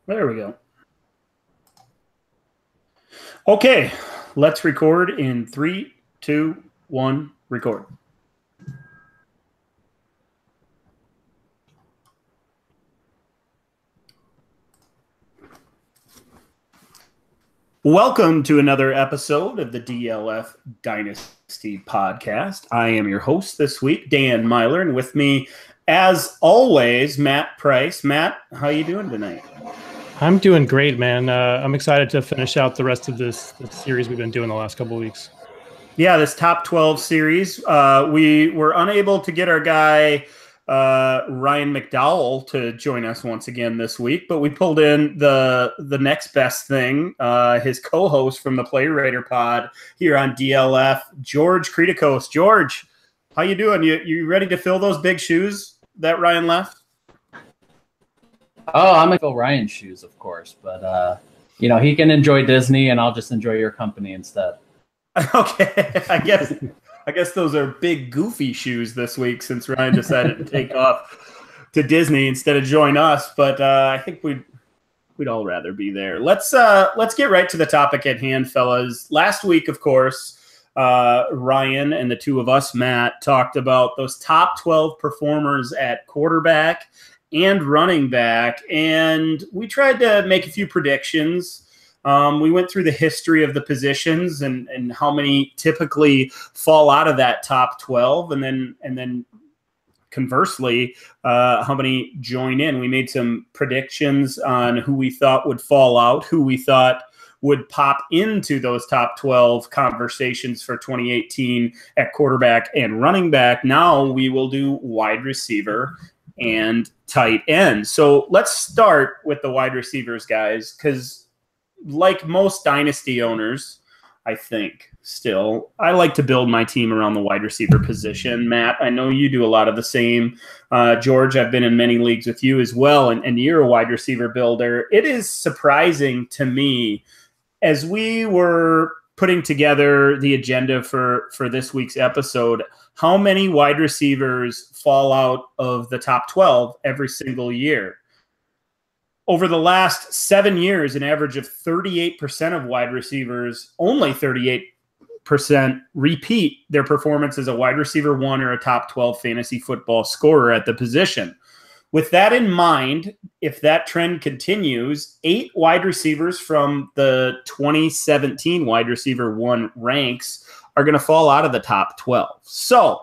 There we go. Okay, let's record in 3, 2, 1, record. Welcome to another episode of the DLF Dynasty Podcast. I am your host this week, Dan Myler, and with me, as always, Matt Price. Matt, how you doing tonight? I'm doing great, man. I'm excited to finish out the rest of this series we've been doing the last couple of weeks. Yeah, this top 12 series. We were unable to get our guy Ryan McDowell to join us once again this week, but we pulled in the next best thing, his co-host from the Player Pod here on DLF, George Kritikos. George, how you doing? You ready to fill those big shoes that Ryan left? Oh, I'm going to fill Ryan's shoes, of course. But, he can enjoy Disney, and I'll just enjoy your company instead. Okay. I guess those are big, goofy shoes this week since Ryan decided to take off to Disney instead of join us. But I think we'd all rather be there. Let's get right to the topic at hand, fellas. Last week, of course, Ryan and the two of us, Matt, talked about those top 12 performers at quarterback and running back, and we tried to make a few predictions. We went through the history of the positions and how many typically fall out of that top 12, and then conversely, how many join in. We made some predictions on who we thought would fall out, who we thought would pop into those top 12 conversations for 2018 at quarterback and running back. Now we will do wide receiver and tight end. So let's start with the wide receivers, guys, because like most dynasty owners, I think still, I like to build my team around the wide receiver position. Matt, I know you do a lot of the same. George, I've been in many leagues with you as well, and you're a wide receiver builder. It is surprising to me, as we were putting together the agenda for this week's episode, how many wide receivers fall out of the top 12 every single year. Over the last 7 years, an average of 38% of wide receivers, only 38% repeat their performance as a wide receiver one or a top 12 fantasy football scorer at the position. With that in mind, if that trend continues, 8 wide receivers from the 2017 wide receiver one ranks are going to fall out of the top 12. So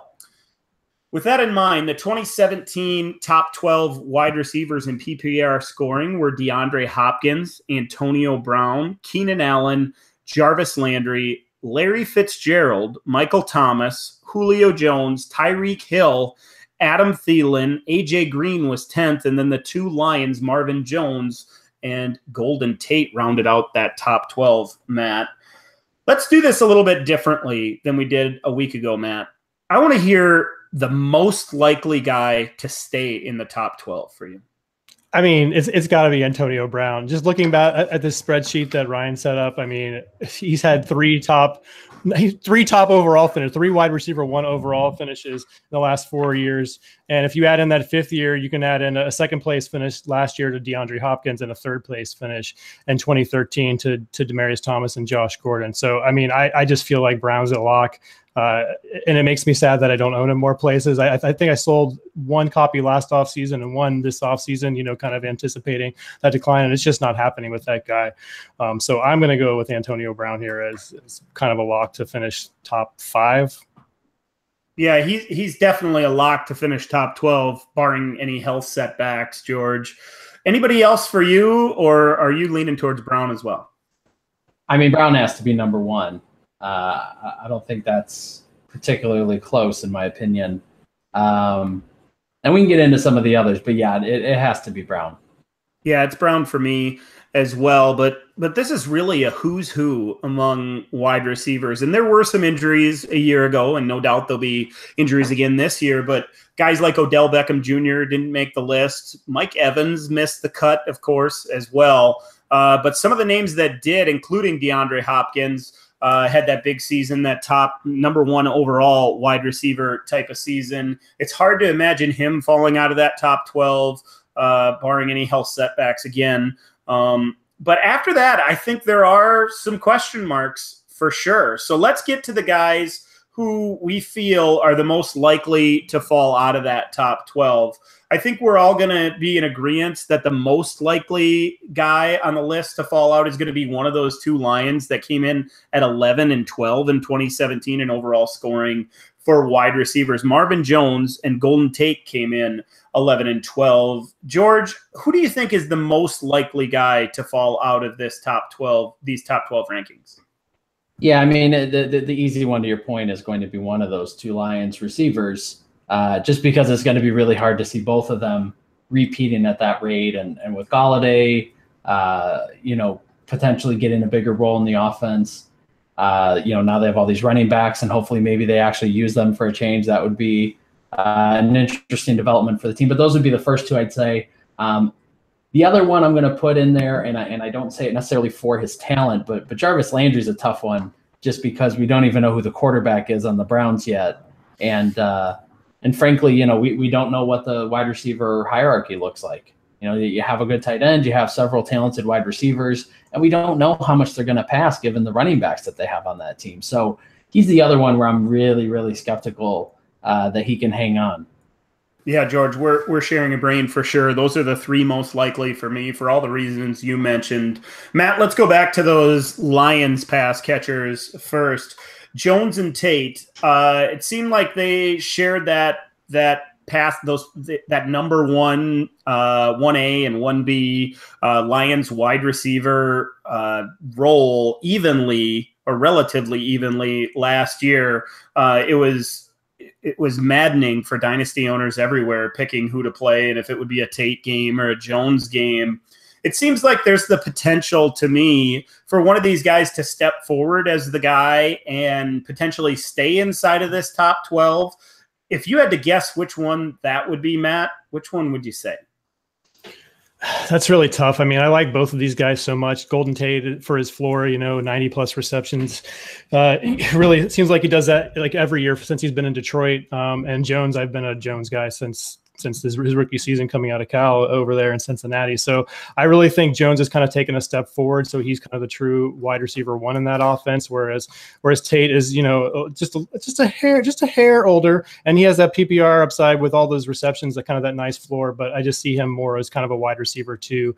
with that in mind, the 2017 top 12 wide receivers in PPR scoring were DeAndre Hopkins, Antonio Brown, Keenan Allen, Jarvis Landry, Larry Fitzgerald, Michael Thomas, Julio Jones, Tyreek Hill, Adam Thielen, A.J. Green was 10th, and then the 2 Lions, Marvin Jones and Golden Tate, rounded out that top 12, Matt. Let's do this a little bit differently than we did a week ago, Matt. I want to hear the most likely guy to stay in the top 12 for you. I mean, it's got to be Antonio Brown. Just looking back at this spreadsheet that Ryan set up, I mean, he's had three top overall finishes, 3 wide receiver, 1 overall finishes in the last 4 years. And if you add in that 5th year, you can add in a second place finish last year to DeAndre Hopkins and a 3rd place finish in 2013 to Demaryius Thomas and Josh Gordon. So, I mean, I just feel like Brown's a lock. And it makes me sad that I don't own him more places. I think I sold 1 copy last offseason and 1 this offseason, kind of anticipating that decline. And it's just not happening with that guy. So I'm going to go with Antonio Brown here as kind of a lock to finish top 5. Yeah, he's definitely a lock to finish top 12, barring any health setbacks, George. Anybody else for you, or are you leaning towards Brown as well? I mean, Brown has to be number 1. I don't think that's particularly close, in my opinion. And we can get into some of the others, but yeah, it has to be Brown. Yeah, it's Brown for me as well. But this is really a who's who among wide receivers. And there were some injuries a year ago, and no doubt there'll be injuries again this year. But guys like Odell Beckham Jr. didn't make the list. Mike Evans missed the cut, of course, as well. But some of the names that did, including DeAndre Hopkins, had that big season, that top number 1 overall wide receiver type of season. It's hard to imagine him falling out of that top 12. barring any health setbacks again. But after that, I think there are some question marks for sure. So let's get to the guys who we feel are the most likely to fall out of that top 12. I think we're all going to be in agreement that the most likely guy on the list to fall out is going to be one of those two Lions that came in at 11 and 12 in 2017 in overall scoring for wide receivers. Marvin Jones and Golden Tate came in 11 and 12. George, who do you think is the most likely guy to fall out of this top 12, these top 12 rankings? Yeah, I mean, the easy one to your point is going to be one of those two Lions receivers, just because it's going to be really hard to see both of them repeating at that rate. And with Golladay, potentially getting a bigger role in the offense, now they have all these running backs, and hopefully maybe they actually use them for a change. That would be an interesting development for the team. But those would be the first two I'd say. The other one I'm going to put in there, and I don't say it necessarily for his talent, but Jarvis Landry is a tough one just because we don't even know who the quarterback is on the Browns yet. And frankly, we don't know what the wide receiver hierarchy looks like. You have a good tight end, you have several talented wide receivers, and we don't know how much they're going to pass given the running backs that they have on that team. So he's the other one where I'm really, really skeptical that he can hang on. Yeah, George, we're sharing a brain for sure. Those are the three most likely for me for all the reasons you mentioned. Matt, let's go back to those Lions pass catchers first. Jones and Tate, it seemed like they shared that pass, that number 1A and 1B Lions wide receiver role evenly or relatively evenly last year. It was maddening for dynasty owners everywhere picking who to play and if it would be a Tate game or a Jones game. It seems like there's the potential to me for one of these guys to step forward as the guy and potentially stay inside of this top 12. If you had to guess which one that would be, Matt, which one would you say? That's really tough. I mean, I like both of these guys so much. Golden Tate for his floor, 90 plus receptions. Really, it seems like he does that like every year since he's been in Detroit. And Jones, I've been a Jones guy since his rookie season coming out of Cal over there in Cincinnati. So I really think Jones has kind of taken a step forward. So he's kind of the true wide receiver one in that offense, whereas Tate is, just a hair older, and he has that PPR upside with all those receptions, that nice floor. But I just see him more as kind of a wide receiver two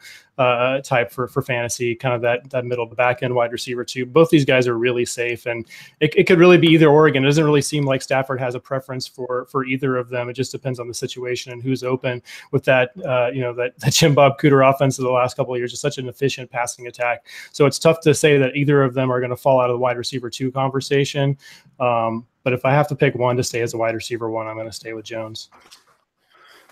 type for fantasy, kind of that middle to back end wide receiver two. Both these guys are really safe, and it could really be either or. Again, it doesn't really seem like Stafford has a preference for either of them. It just depends on the situation and who's open with that. That Jim Bob Cooter offense of the last couple of years is such an efficient passing attack. So it's tough to say that either of them are going to fall out of the wide receiver two conversation. But if I have to pick one to stay as a wide receiver one, I'm going to stay with Jones.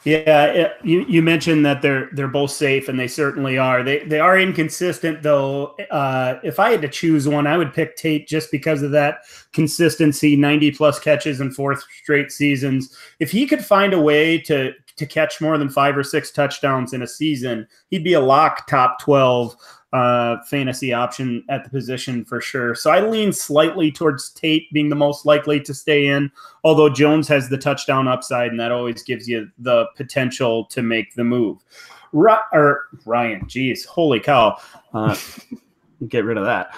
Yeah, you mentioned that they're both safe, and they certainly are. They are inconsistent, though. If I had to choose one, I would pick Tate just because of that consistency, 90-plus catches in 4 straight seasons. If he could find a way to catch more than 5 or 6 touchdowns in a season, he'd be a lock top 12 fantasy option at the position for sure. So I lean slightly towards Tate being the most likely to stay in, although Jones has the touchdown upside, and that always gives you the potential to make the move. Ryan, geez, holy cow. Get rid of that.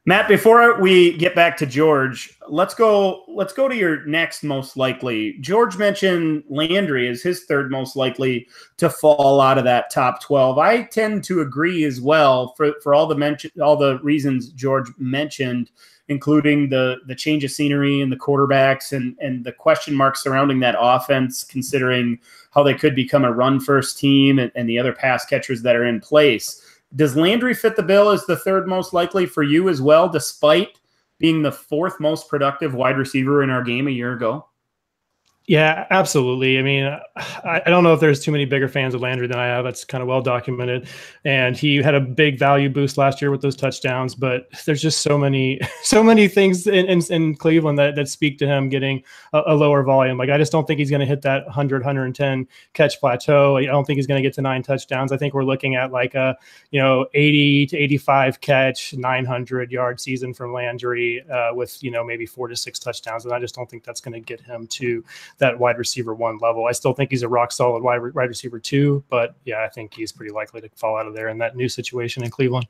Matt, before we get back to George, let's go to your next most likely. George mentioned Landry as his third most likely to fall out of that top 12. I tend to agree as well for all the reasons George mentioned, including the change of scenery and the quarterbacks and the question marks surrounding that offense, considering how they could become a run-first team and the other pass catchers that are in place. Does Landry fit the bill as the third most likely for you as well, despite being the 4th most productive wide receiver in our game a year ago? Yeah, absolutely. I mean, I don't know if there's too many bigger fans of Landry than I have. It's kind of well documented. And he had a big value boost last year with those touchdowns, but there's just so many things in Cleveland that speak to him getting a lower volume. Like, I just don't think he's going to hit that 100, 110 catch plateau. I don't think he's going to get to 9 touchdowns. I think we're looking at like a, 80 to 85 catch, 900 yard season from Landry with, maybe 4 to 6 touchdowns. And I just don't think that's going to get him to that wide receiver 1 level. I still think he's a rock solid wide receiver 2, but yeah, I think he's pretty likely to fall out of there in that new situation in Cleveland.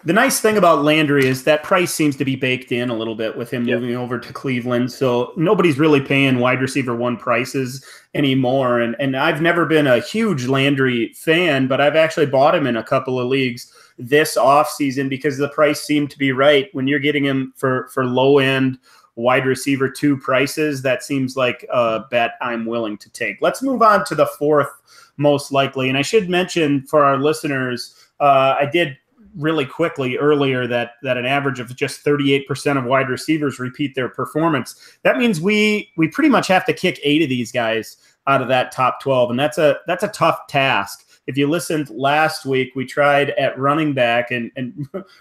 The nice thing about Landry is that price seems to be baked in a little bit with him moving over to Cleveland. So nobody's really paying wide receiver 1 prices anymore. And I've never been a huge Landry fan, but I've actually bought him in a couple of leagues this offseason because the price seemed to be right. When you're getting him for low end wide receiver 2 prices, that seems like a bet I'm willing to take. Let's move on to the 4th most likely. And I should mention for our listeners, I did really quickly earlier that an average of just 38% of wide receivers repeat their performance. That means we pretty much have to kick 8 of these guys out of that top 12. And that's a tough task. If you listened last week, we tried at running back and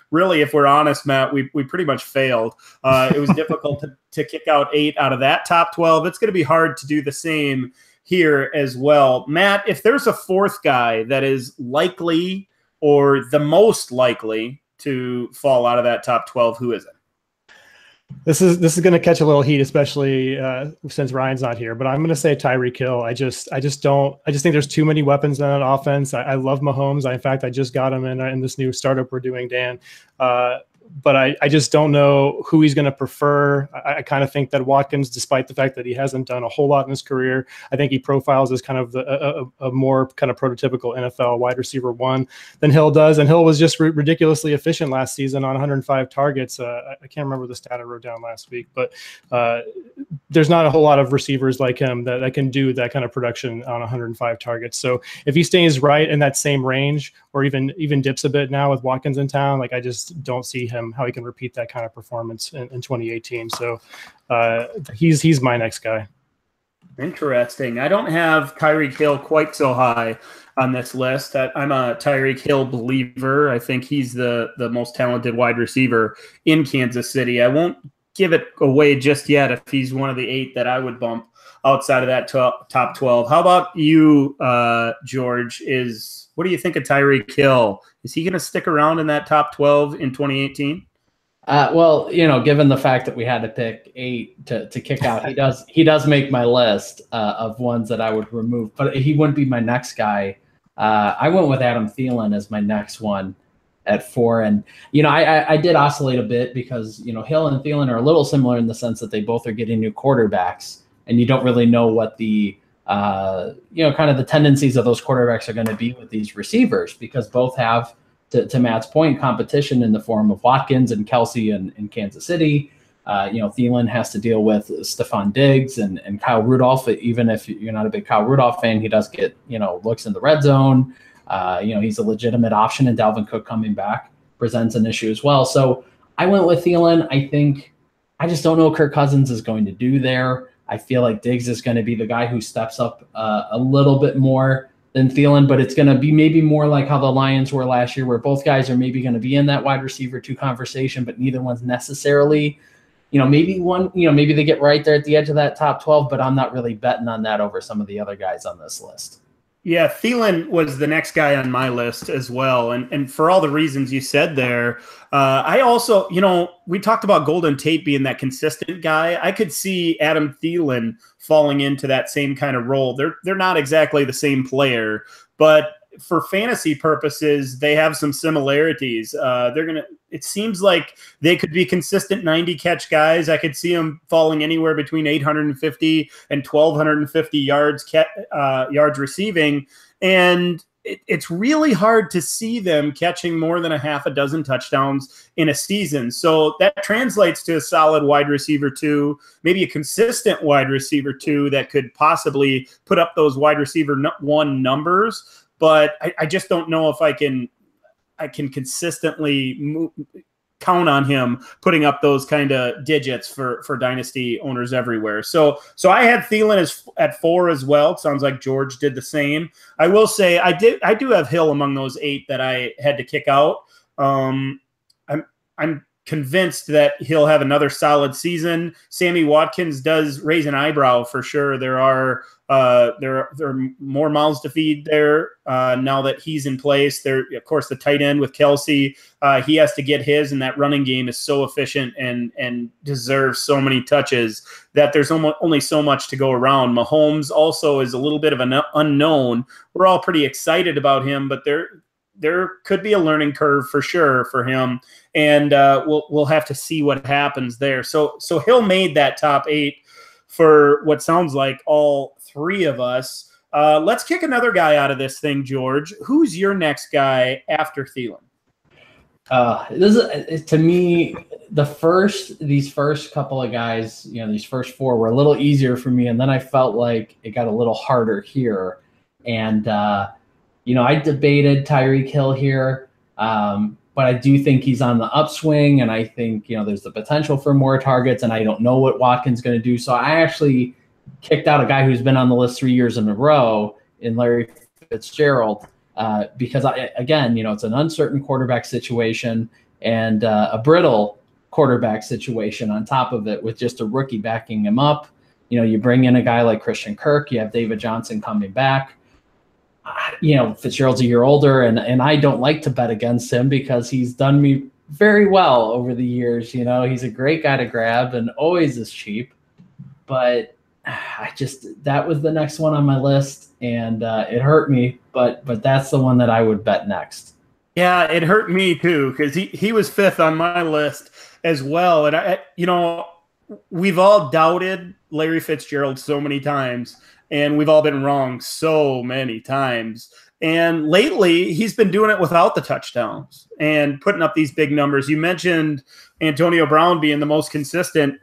really, if we're honest, Matt, we pretty much failed. It was difficult to kick out 8 out of that top 12. It's going to be hard to do the same here as well. Matt, if there's a 4th guy that is likely or the most likely to fall out of that top 12, who is it? This is going to catch a little heat, especially since Ryan's not here. But I'm going to say Tyreek Hill. I just think there's too many weapons in that offense. I love Mahomes. In fact, I just got him in this new startup we're doing, Dan. But I just don't know who he's going to prefer. I kind of think that Watkins, despite the fact that he hasn't done a whole lot in his career, I think he profiles as kind of a more kind of prototypical NFL wide receiver 1 than Hill does. And Hill was just ridiculously efficient last season on 105 targets. I can't remember the stat I wrote down last week, but there's not a whole lot of receivers like him that can do that kind of production on 105 targets. So if he stays right in that same range or even dips a bit now with Watkins in town, like I just don't see how he can repeat that kind of performance in 2018. So he's my next guy. Interesting. I don't have Tyreek Hill quite so high on this list. I'm a Tyreek Hill believer. I think he's the most talented wide receiver in Kansas City. I won't give it away just yet if he's one of the 8 that I would bump outside of that top 12. How about you, George? What do you think of Tyreek Hill? Is he going to stick around in that top 12 in 2018? Well, given the fact that we had to pick 8 to kick out, he does make my list of ones that I would remove, but he wouldn't be my next guy. I went with Adam Thielen as my next one at 4. And, I did oscillate a bit because, Hill and Thielen are a little similar in the sense that they both are getting new quarterbacks and you don't really know what the, kind of the tendencies of those quarterbacks are going to be with these receivers because both have, to Matt's point, competition in the form of Watkins and Kelsey in Kansas City. Thielen has to deal with Stephon Diggs and Kyle Rudolph. Even if you're not a big Kyle Rudolph fan, he does get, looks in the red zone. He's a legitimate option, and Dalvin Cook coming back presents an issue as well. So I went with Thielen. I just don't know what Kirk Cousins is going to do there. I feel like Diggs is going to be the guy who steps up a little bit more than Thielen, but it's going to be maybe more like how the Lions were last year, where both guys are maybe going to be in that wide receiver 2 conversation, but neither one's necessarily, maybe they get right there at the edge of that top 12, but I'm not really betting on that over some of the other guys on this list. Yeah, Thielen was the next guy on my list as well. And for all the reasons you said there, I also, we talked about Golden Tate being that consistent guy. I could see Adam Thielen falling into that same kind of role. They're not exactly the same player, but for fantasy purposes, they have some similarities. It seems like they could be consistent 90 catch guys. I could see them falling anywhere between 850 and 1,250 yards receiving. And it's really hard to see them catching more than a half a dozen touchdowns in a season. So that translates to a solid wide receiver 2, maybe a consistent wide receiver 2 that could possibly put up those wide receiver 1 numbers. But I just don't know if I can consistently count on him putting up those kind of digits for dynasty owners everywhere. So I had Thielen at 4 as well. It sounds like George did the same. I will say I do have Hill among those 8 that I had to kick out. I'm convinced that he'll have another solid season. Sammy Watkins does raise an eyebrow for sure. There are more mouths to feed there now that he's in place. There, of course, the tight end with Kelsey, he has to get his, and that running game is so efficient and deserves so many touches that there's only so much to go around. Mahomes also is a little bit of an unknown. We're all pretty excited about him, but there could be a learning curve for sure for him, and we'll have to see what happens there. So Hill made that top 8 for what sounds like all 3 of us. Let's kick another guy out of this thing, George. Who's your next guy after Thielen? This is, to me, these first couple of guys, these first 4 were a little easier for me, and then I felt like it got a little harder here. And I debated Tyreek Hill here, but I do think he's on the upswing, and I think there's the potential for more targets, and I don't know what Watkins is going to do. So I actually kicked out a guy who's been on the list 3 years in a row in Larry Fitzgerald, because it's an uncertain quarterback situation and a brittle quarterback situation on top of it with just a rookie backing him up. You bring in a guy like Christian Kirk, you have David Johnson coming back. Fitzgerald's a year older, and I don't like to bet against him because he's done me very well over the years. He's a great guy to grab and always is cheap, but that was the next one on my list, and it hurt me, but that's the one that I would bet next. Yeah, it hurt me too, because he was 5th on my list as well. And we've all doubted Larry Fitzgerald so many times, and we've all been wrong so many times. And lately, he's been doing it without the touchdowns and putting up these big numbers. You mentioned Antonio Brown being the most consistent.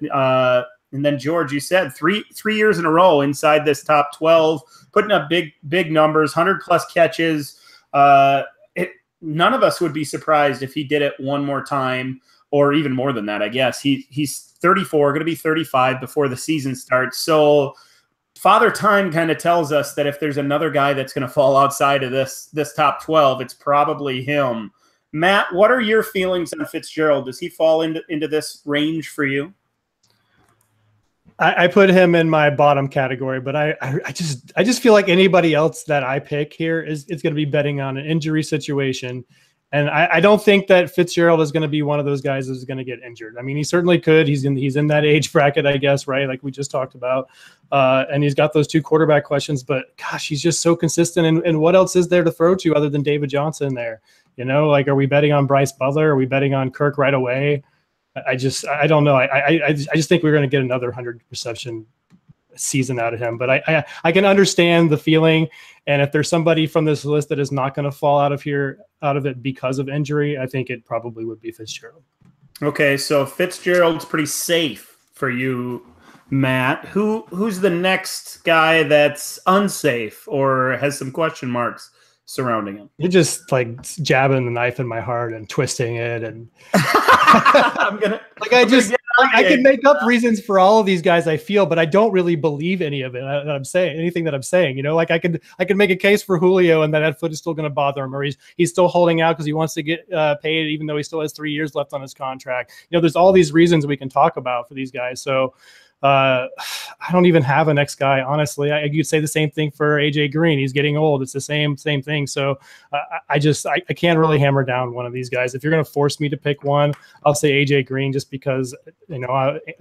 And then, George, you said three years in a row inside this top 12, putting up big numbers, 100-plus catches. None of us would be surprised if he did it one more time, or even more than that, I guess. He's 34, going to be 35 before the season starts. So Father Time kind of tells us that if there's another guy that's going to fall outside of this top 12, it's probably him. Matt, what are your feelings on Fitzgerald? Does he fall into this range for you? I put him in my bottom category, but I just feel like anybody else that I pick here is going to be betting on an injury situation. And I don't think that Fitzgerald is going to be one of those guys who's going to get injured. I mean, he certainly could. He's in that age bracket, I guess, right? Like we just talked about. And he's got those 2 quarterback questions, but gosh, he's just so consistent. And what else is there to throw to other than David Johnson there? Are we betting on Bryce Butler? Are we betting on Kirk right away? I don't know. I just think we're going to get another 100 reception season out of him, but I can understand the feeling. And if there's somebody from this list that is not going to fall out of it because of injury, I think it probably would be Fitzgerald. Okay, so Fitzgerald's pretty safe for you, Matt. Who's the next guy that's unsafe or has some question marks surrounding him? You're just like jabbing the knife in my heart and twisting it, and I can make up reasons for all of these guys, I feel, but I don't really believe any of it that I'm saying, anything that I'm saying. I could make a case for Julio, and that foot is still going to bother him, or he's still holding out because he wants to get paid, even though he still has 3 years left on his contract. There's all these reasons we can talk about for these guys. So I don't even have a next guy, honestly. I could say the same thing for AJ Green. He's getting old. It's the same thing. So I can't really hammer down one of these guys. If you're going to force me to pick one, I'll say AJ Green, just because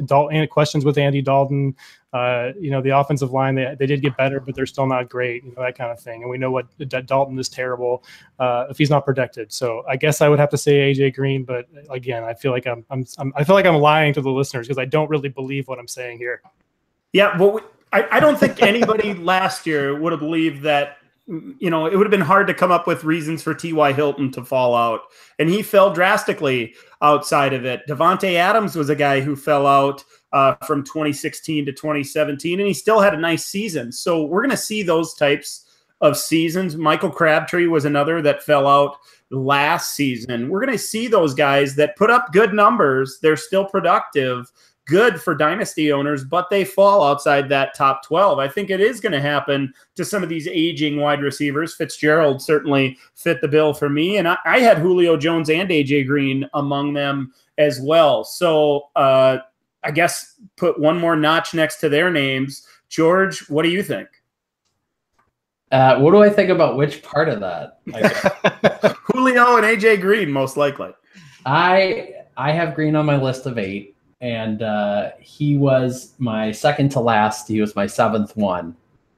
Dalton, questions with Andy Dalton. The offensive line, they did get better, but they're still not great. That kind of thing. And we know what Dalton is terrible if he's not protected. So I guess I would have to say AJ Green. But again, I feel like I'm lying to the listeners because I don't really believe what I'm saying here. Yeah, well, I don't think anybody last year would have believed that. It would have been hard to come up with reasons for T.Y. Hilton to fall out, and he fell drastically outside of it. Devontae Adams was a guy who fell out from 2016 to 2017, and he still had a nice season. So we're going to see those types of seasons. Michael Crabtree was another that fell out last season. We're going to see those guys that put up good numbers. They're still productive, good for dynasty owners, but they fall outside that top 12. I think it is going to happen to some of these aging wide receivers. Fitzgerald certainly fit the bill for me, and I had Julio Jones and AJ Green among them as well. So I guess put one more notch next to their names. George, what do you think? What do I think about which part of that? Julio and AJ Green, most likely. I have Green on my list of 8, and he was my second to last. He was my 7th one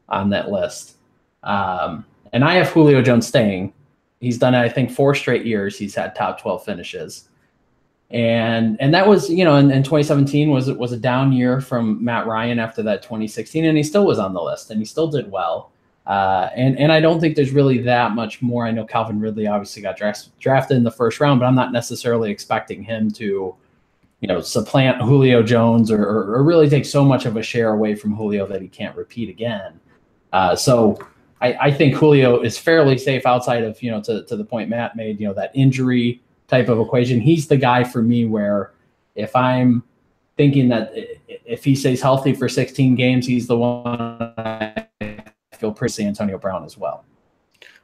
on that list. And I have Julio Jones staying. He's done it, I think, 4 straight years. He's had top 12 finishes. And that was, in 2017 was a down year from Matt Ryan after that 2016, and he still was on the list, and he still did well. And I don't think there's really that much more. I know Calvin Ridley obviously got drafted in the first round, but I'm not necessarily expecting him to, supplant Julio Jones or really take so much of a share away from Julio that he can't repeat again. So I think Julio is fairly safe outside of, to the point Matt made, that injury type of equation. He's the guy for me where if I'm thinking that if he stays healthy for 16 games, he's the one I feel pretty Antonio Brown as well.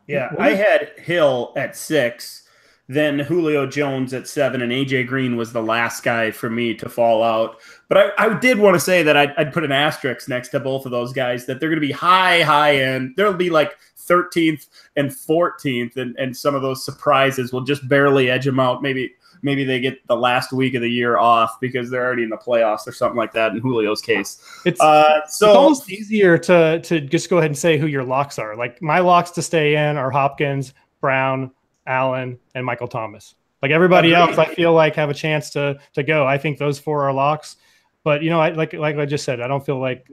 Yeah, I had Hill at 6, then Julio Jones at 7, and AJ Green was the last guy for me to fall out. But I did want to say that I'd put an asterisk next to both of those guys, that they're going to be high end. There'll be like 13th and 14th, and some of those surprises will just barely edge them out. Maybe they get the last week of the year off because they're already in the playoffs or something like that in Julio's case. It's almost easier to just go ahead and say who your locks are. Like my locks to stay in are Hopkins, Brown, Allen, and Michael Thomas. Like everybody else, I feel like have a chance to go. I think those 4 are locks. But like I just said, I don't feel like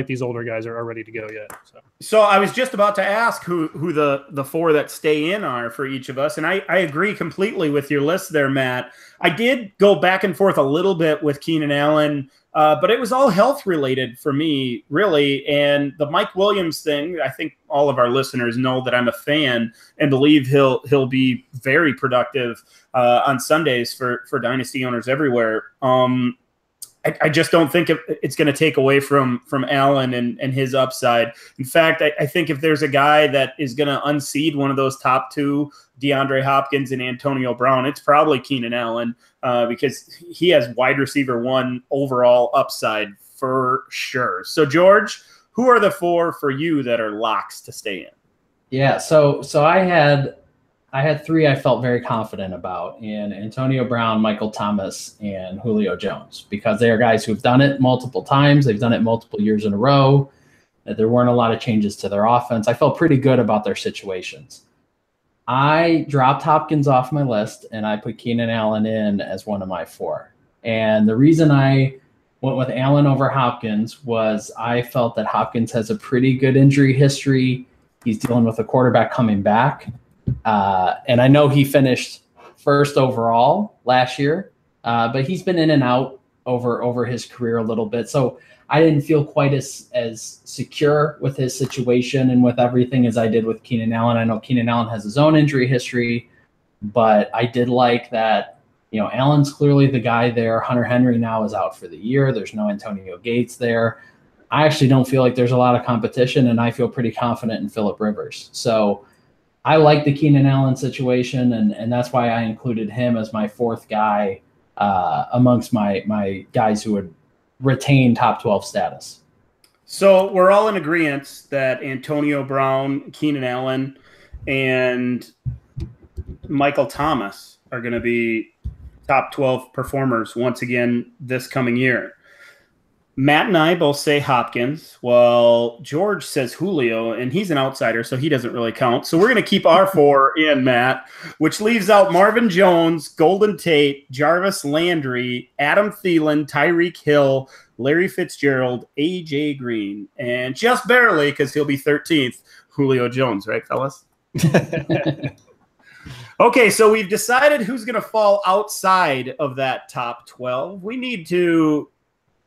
these older guys are ready to go yet. So I was just about to ask who the 4 that stay in are for each of us, and I agree completely with your list there, Matt. I did go back and forth a little bit with Keenan Allen, but it was all health related for me, really. And the Mike Williams thing, I think all of our listeners know that I'm a fan and believe he'll be very productive on Sundays for dynasty owners everywhere. I just don't think it's going to take away from Allen and his upside. In fact, I think if there's a guy that is going to unseed one of those top 2, DeAndre Hopkins and Antonio Brown, it's probably Keenan Allen because he has wide receiver 1 overall upside for sure. So, George, who are the 4 for you that are locks to stay in? Yeah, so I had 3 I felt very confident about in Antonio Brown, Michael Thomas, and Julio Jones, because they are guys who've done it multiple times. They've done it multiple years in a row. There weren't a lot of changes to their offense. I felt pretty good about their situations. I dropped Hopkins off my list, and I put Keenan Allen in as one of my 4. And the reason I went with Allen over Hopkins was I felt that Hopkins has a pretty good injury history. He's dealing with a quarterback coming back. And I know he finished 1st overall last year, but he's been in and out over his career a little bit. So I didn't feel quite as secure with his situation and with everything as I did with Keenan Allen. I know Keenan Allen has his own injury history, but I did like that, Allen's clearly the guy there. Hunter Henry now is out for the year. There's no Antonio Gates there. I actually don't feel like there's a lot of competition, and I feel pretty confident in Phillip Rivers. So I like the Keenan Allen situation, and that's why I included him as my 4th guy amongst my guys who would retain top 12 status. So we're all in agreement that Antonio Brown, Keenan Allen, and Michael Thomas are going to be top 12 performers once again this coming year. Matt and I both say Hopkins. Well, George says Julio, and he's an outsider, so he doesn't really count. So we're going to keep our 4 in, Matt, which leaves out Marvin Jones, Golden Tate, Jarvis Landry, Adam Thielen, Tyreek Hill, Larry Fitzgerald, AJ Green, and just barely, because he'll be 13th, Julio Jones, right, fellas? Okay, so we've decided who's going to fall outside of that top 12. We need to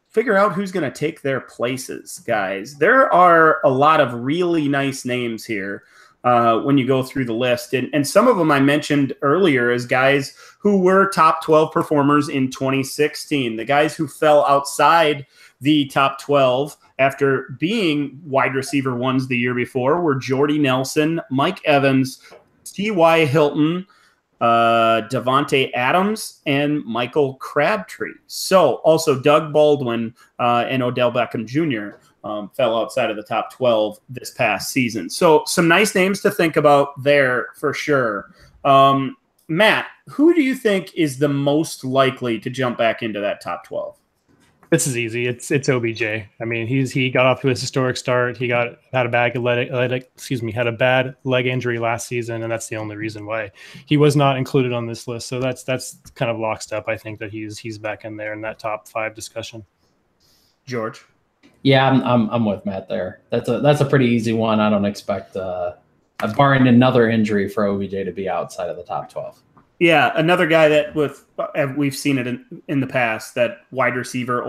figure out who's going to take their places, guys. There are a lot of really nice names here. when you go through the list. And some of them I mentioned earlier as guys who were top 12 performers in 2016. The guys who fell outside the top 12 after being wide receiver ones the year before were Jordy Nelson, Mike Evans, T.Y. Hilton, Devontae Adams, and Michael Crabtree. So also Doug Baldwin and Odell Beckham Jr. Fell outside of the top 12 this past season. So some nice names to think about there for sure. Matt, who do you think is the most likely to jump back into that top 12? This is easy. It's OBJ. I mean, he got off to his historic start. He had a bad leg injury last season, and that's the only reason why he was not included on this list. So that's kind of lockstep. I think that he's back in there in that top 5 discussion. George. Yeah, I'm with Matt there. That's a pretty easy one. I don't expect barring another injury for OBJ to be outside of the top 12. Yeah, another guy that we've seen it in the past, that wide receiver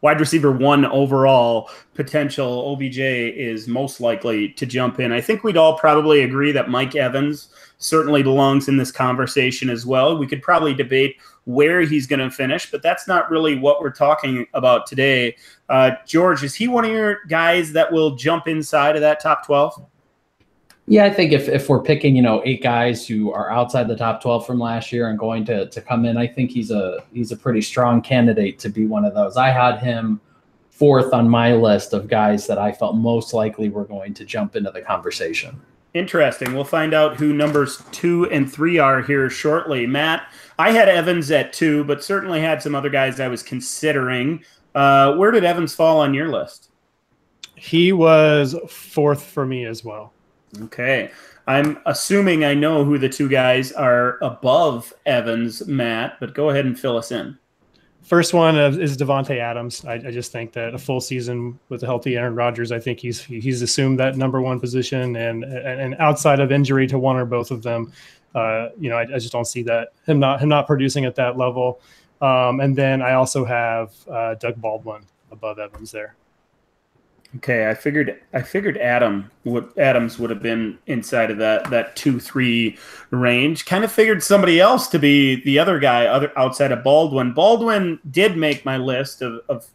one overall potential OBJ is most likely to jump in. I think we'd all probably agree that Mike Evans certainly belongs in this conversation as well. We could probably debate where he's going to finish, but that's not really what we're talking about today. George, is he one of your guys that will jump inside of that top 12? Yeah, I think if we're picking, 8 guys who are outside the top 12 from last year and going to come in, I think he's a pretty strong candidate to be one of those. I had him 4th on my list of guys that I felt most likely were going to jump into the conversation. Interesting. We'll find out who numbers 2 and 3 are here shortly. Matt, I had Evans at 2, but certainly had some other guys I was considering. Where did Evans fall on your list? He was 4th for me as well. Okay. I'm assuming I know who the 2 guys are above Evans, Matt, but go ahead and fill us in. First one is Devontae Adams. I just think that a full season with a healthy Aaron Rodgers, I think he's assumed that number 1 position, and outside of injury to one or both of them, I just don't see that him not producing at that level. And then I also have Doug Baldwin above Evans there. Okay, I figured Adams would have been inside of that 2-3 range. Kind of figured somebody else to be the other guy outside of Baldwin. Baldwin did make my list of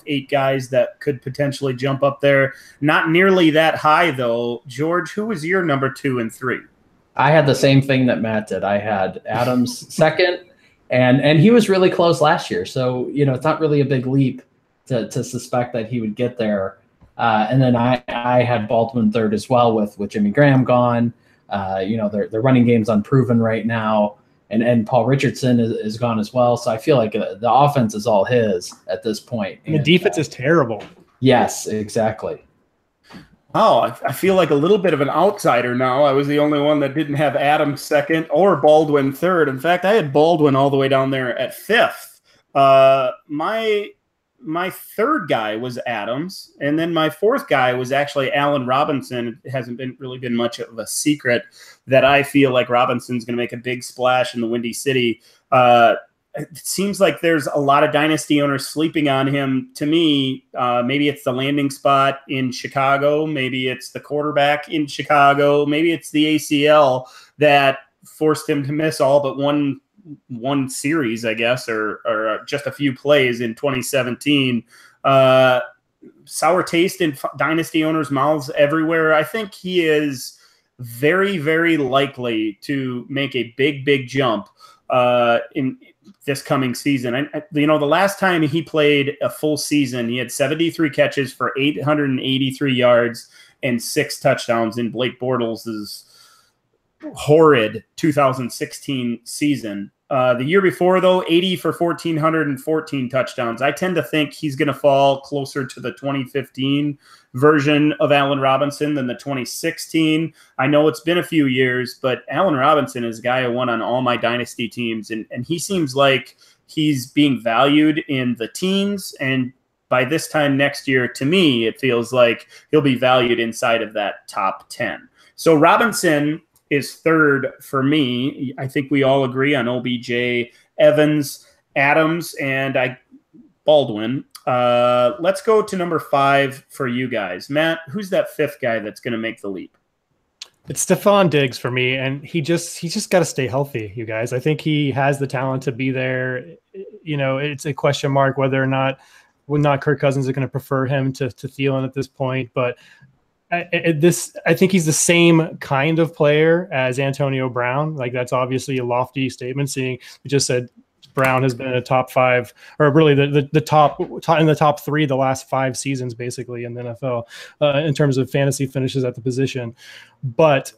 8 guys that could potentially jump up there. Not nearly that high though. George, who was your number 2 and 3? I had the same thing that Matt did. I had Adams 2nd, and he was really close last year. So it's not really a big leap to suspect that he would get there. And then I had Baldwin 3rd as well with Jimmy Graham gone. Their running game's unproven right now. And Paul Richardson is gone as well. So I feel like the offense is all his at this point. And the defense is terrible. Yes, exactly. Oh, I feel like a little bit of an outsider now. I was the only one that didn't have Adams 2nd or Baldwin 3rd. In fact, I had Baldwin all the way down there at 5th. My 3rd guy was Adams, and then my 4th guy was actually Allen Robinson. It hasn't really been much of a secret that I feel like Robinson's going to make a big splash in the Windy City. It seems like there's a lot of dynasty owners sleeping on him. To me, maybe it's the landing spot in Chicago. Maybe it's the quarterback in Chicago. Maybe it's the ACL that forced him to miss all but one series, I guess, or just a few plays in 2017. Sour taste in dynasty owners' mouths everywhere. I think he is very, very likely to make a big jump in this coming season. The last time he played a full season, he had 73 catches for 883 yards and 6 touchdowns in Blake Bortles' horrid 2016 season. The year before, though, 80 for 1,414 touchdowns. I tend to think he's going to fall closer to the 2015 version of Allen Robinson than the 2016. I know it's been a few years, but Allen Robinson is a guy who won on all my dynasty teams, and he seems like he's being valued in the teens, and by this time next year, to me, it feels like he'll be valued inside of that top 10. So Robinson is 3rd for me. I think we all agree on OBJ, Evans, Adams, and Baldwin. Let's go to number 5 for you guys. Matt, who's that 5th guy that's going to make the leap? It's Stephon Diggs for me, and he's just got to stay healthy, you guys. I think he has the talent to be there. It's a question mark whether or not Kirk Cousins is going to prefer him to Thielen at this point, but I think he's the same kind of player as Antonio Brown. Like, that's obviously a lofty statement. Seeing we just said Brown has been a top 5, or really the top in the top 3 the last 5 seasons, basically, in the NFL in terms of fantasy finishes at the position. But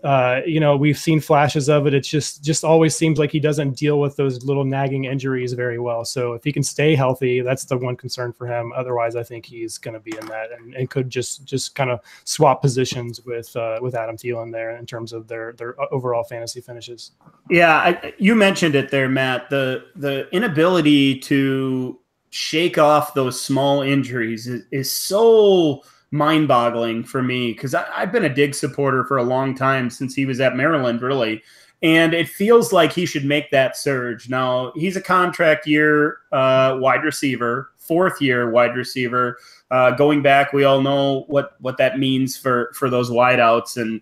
we've seen flashes of it. It's just always seems like he doesn't deal with those little nagging injuries very well. So if he can stay healthy, that's the one concern for him. Otherwise, I think he's going to be in that and could just kind of swap positions with Adam Thielen there in terms of their overall fantasy finishes. Yeah, you mentioned it there, Matt. The inability to shake off those small injuries is so mind-boggling for me, because I've been a Diggs supporter for a long time, since he was at Maryland, really, and it feels like he should make that surge. Now, he's a contract year wide receiver, 4th year wide receiver. Going back, we all know what that means for those wideouts, and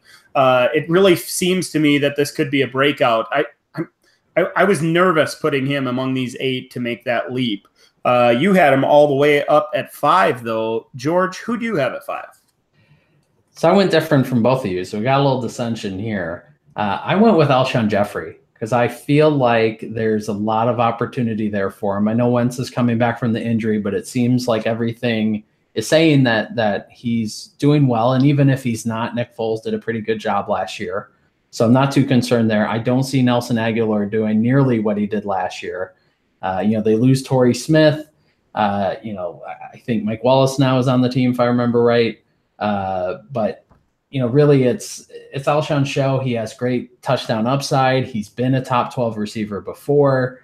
it really seems to me that this could be a breakout. I was nervous putting him among these 8 to make that leap. You had him all the way up at 5, though. George, who do you have at 5? So I went different from both of you, so we got a little dissension here. I went with Alshon Jeffrey because I feel like there's a lot of opportunity there for him. I know Wentz is coming back from the injury, but it seems like everything is saying that he's doing well. And even if he's not, Nick Foles did a pretty good job last year. So I'm not too concerned there. I don't see Nelson Aguilar doing nearly what he did last year. They lose Torrey Smith. I think Mike Wallace now is on the team, if I remember right. But really it's Alshon's show. He has great touchdown upside. He's been a top 12 receiver before.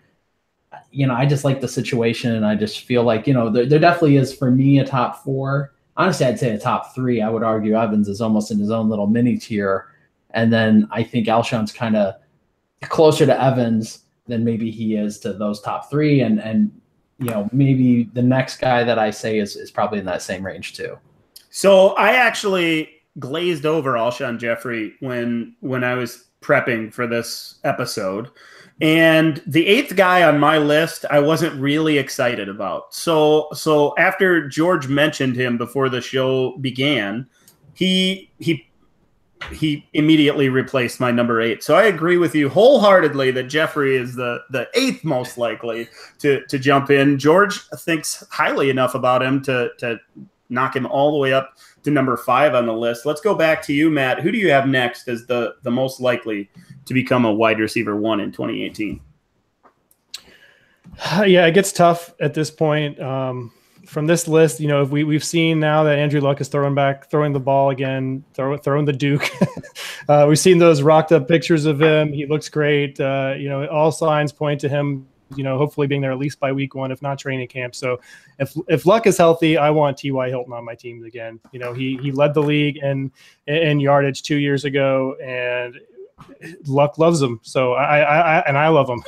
I just like the situation, and I just feel like, there definitely is, for me, a top 4. Honestly, I'd say a top 3. I would argue Evans is almost in his own little mini tier. And then I think Alshon's kind of closer to Evans than maybe he is to those top 3. And maybe the next guy that I say is probably in that same range too. So I actually glazed over Alshon Jeffrey when I was prepping for this episode. And the 8th guy on my list, I wasn't really excited about. So after George mentioned him before the show began, he immediately replaced my number 8. So I agree with you wholeheartedly that Jeffrey is the 8th most likely to jump in. George thinks highly enough about him to knock him all the way up to number 5 on the list. Let's go back to you, Matt. Who do you have next as the most likely to become a wide receiver 1 in 2018? Yeah, it gets tough at this point. From this list, if we've seen now that Andrew Luck is throwing the ball again, throwing the Duke. We've seen those rocked up pictures of him. He looks great. All signs point to him, hopefully being there at least by week 1, if not training camp. So if Luck is healthy, I want T.Y. Hilton on my team again. He led the league in yardage 2 years ago, and Luck loves him. So I love him.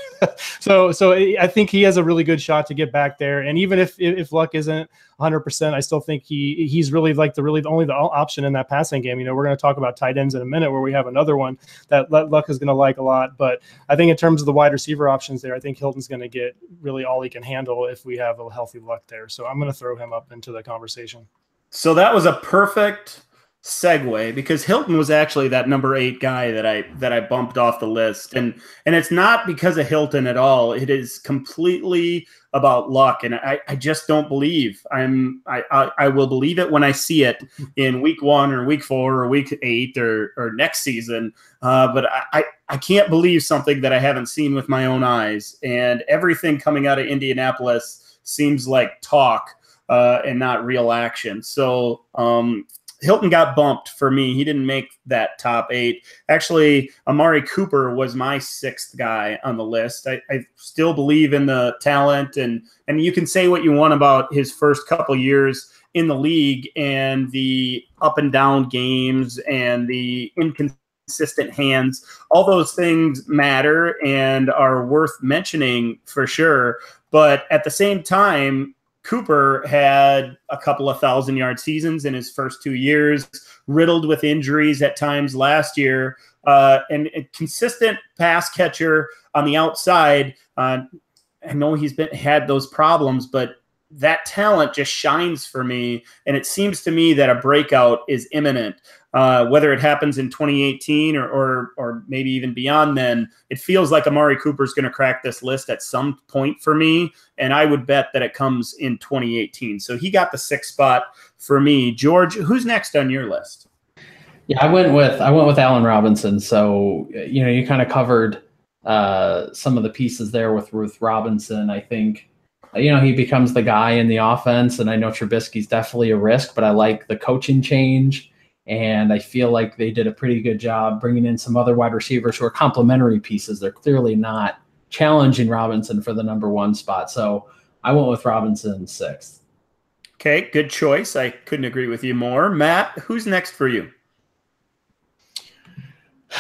so I think he has a really good shot to get back there. And even if Luck isn't 100%, I still think he's really like only the option in that passing game. We're going to talk about tight ends in a minute, where we have another one that Luck is going to like a lot. But I think in terms of the wide receiver options there, I think Hilton's going to get really all he can handle if we have a healthy Luck there. So I'm going to throw him up into the conversation. So that was a perfect segue, because Hilton was actually that number 8 guy that I bumped off the list, and it's not because of Hilton at all. It is completely about Luck, and I just don't believe. I will believe it when I see it in week 1 or week 4 or week 8 or next season. But I can't believe something that I haven't seen with my own eyes, and everything coming out of Indianapolis seems like talk and not real action. So Hilton got bumped for me. He didn't make that top 8. Actually, Amari Cooper was my 6th guy on the list. I still believe in the talent, and you can say what you want about his first couple years in the league and the up and down games and the inconsistent hands. All those things matter and are worth mentioning for sure. But at the same time, Cooper had a couple of 1,000-yard seasons in his first 2 years, riddled with injuries at times last year, and a consistent pass catcher on the outside. I know he's had those problems, but that talent just shines for me, and it seems to me that a breakout is imminent. Whether it happens in 2018 or maybe even beyond then, it feels like Amari Cooper is going to crack this list at some point for me, and I would bet that it comes in 2018. So he got the 6th spot for me. George, who's next on your list? Yeah, I went with Allen Robinson. So you kind of covered some of the pieces there with Ruth Robinson. I think he becomes the guy in the offense, and I know Trubisky's definitely a risk, but I like the coaching change. And I feel like they did a pretty good job bringing in some other wide receivers who are complementary pieces. They're clearly not challenging Robinson for the number 1 spot. So I went with Robinson 6th. Okay, good choice. I couldn't agree with you more. Matt, who's next for you?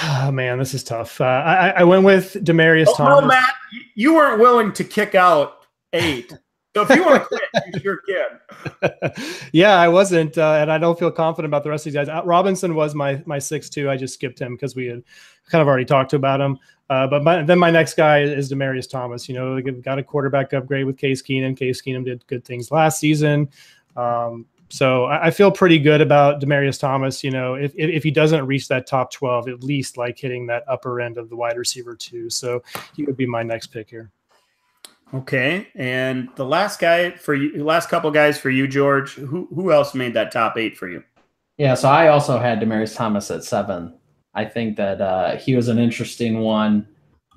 Oh, man, this is tough. I went with Demaryius Thomas. No, Matt, you weren't willing to kick out 8. So if you want to quit, you sure can. Yeah, I wasn't, and I don't feel confident about the rest of these guys. Robinson was my 6th too. I just skipped him because we had kind of already talked about him. But then my next guy is Demaryius Thomas. We've got a quarterback upgrade with Case Keenum. Case Keenum did good things last season. So I feel pretty good about Demaryius Thomas. If he doesn't reach that top 12, at least like hitting that upper end of the wide receiver 2. So he would be my next pick here. Okay, and the last couple guys for you, George. Who else made that top 8 for you? Yeah, so I also had Demaryius Thomas at 7. I think that he was an interesting one.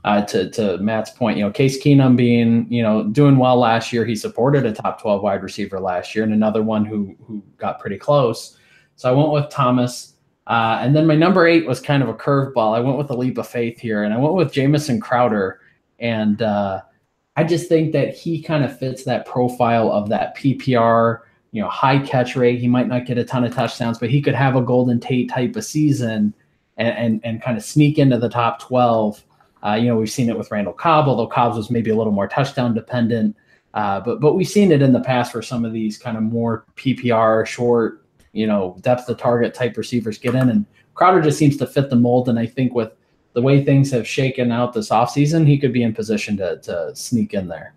To Matt's point, Case Keenum being doing well last year. He supported a top 12 wide receiver last year, and another one who got pretty close. So I went with Thomas, and then my number 8 was kind of a curveball. I went with a leap of faith here, and I went with Jamison Crowder, and I just think that he kind of fits that profile of that PPR, high catch rate. He might not get a ton of touchdowns, but he could have a Golden Tate type of season and kind of sneak into the top 12. We've seen it with Randall Cobb, although Cobb's was maybe a little more touchdown dependent. But we've seen it in the past where some of these kind of more PPR, short, depth of target type receivers get in. And Crowder just seems to fit the mold. And I think with the way things have shaken out this offseason, he could be in position to sneak in there.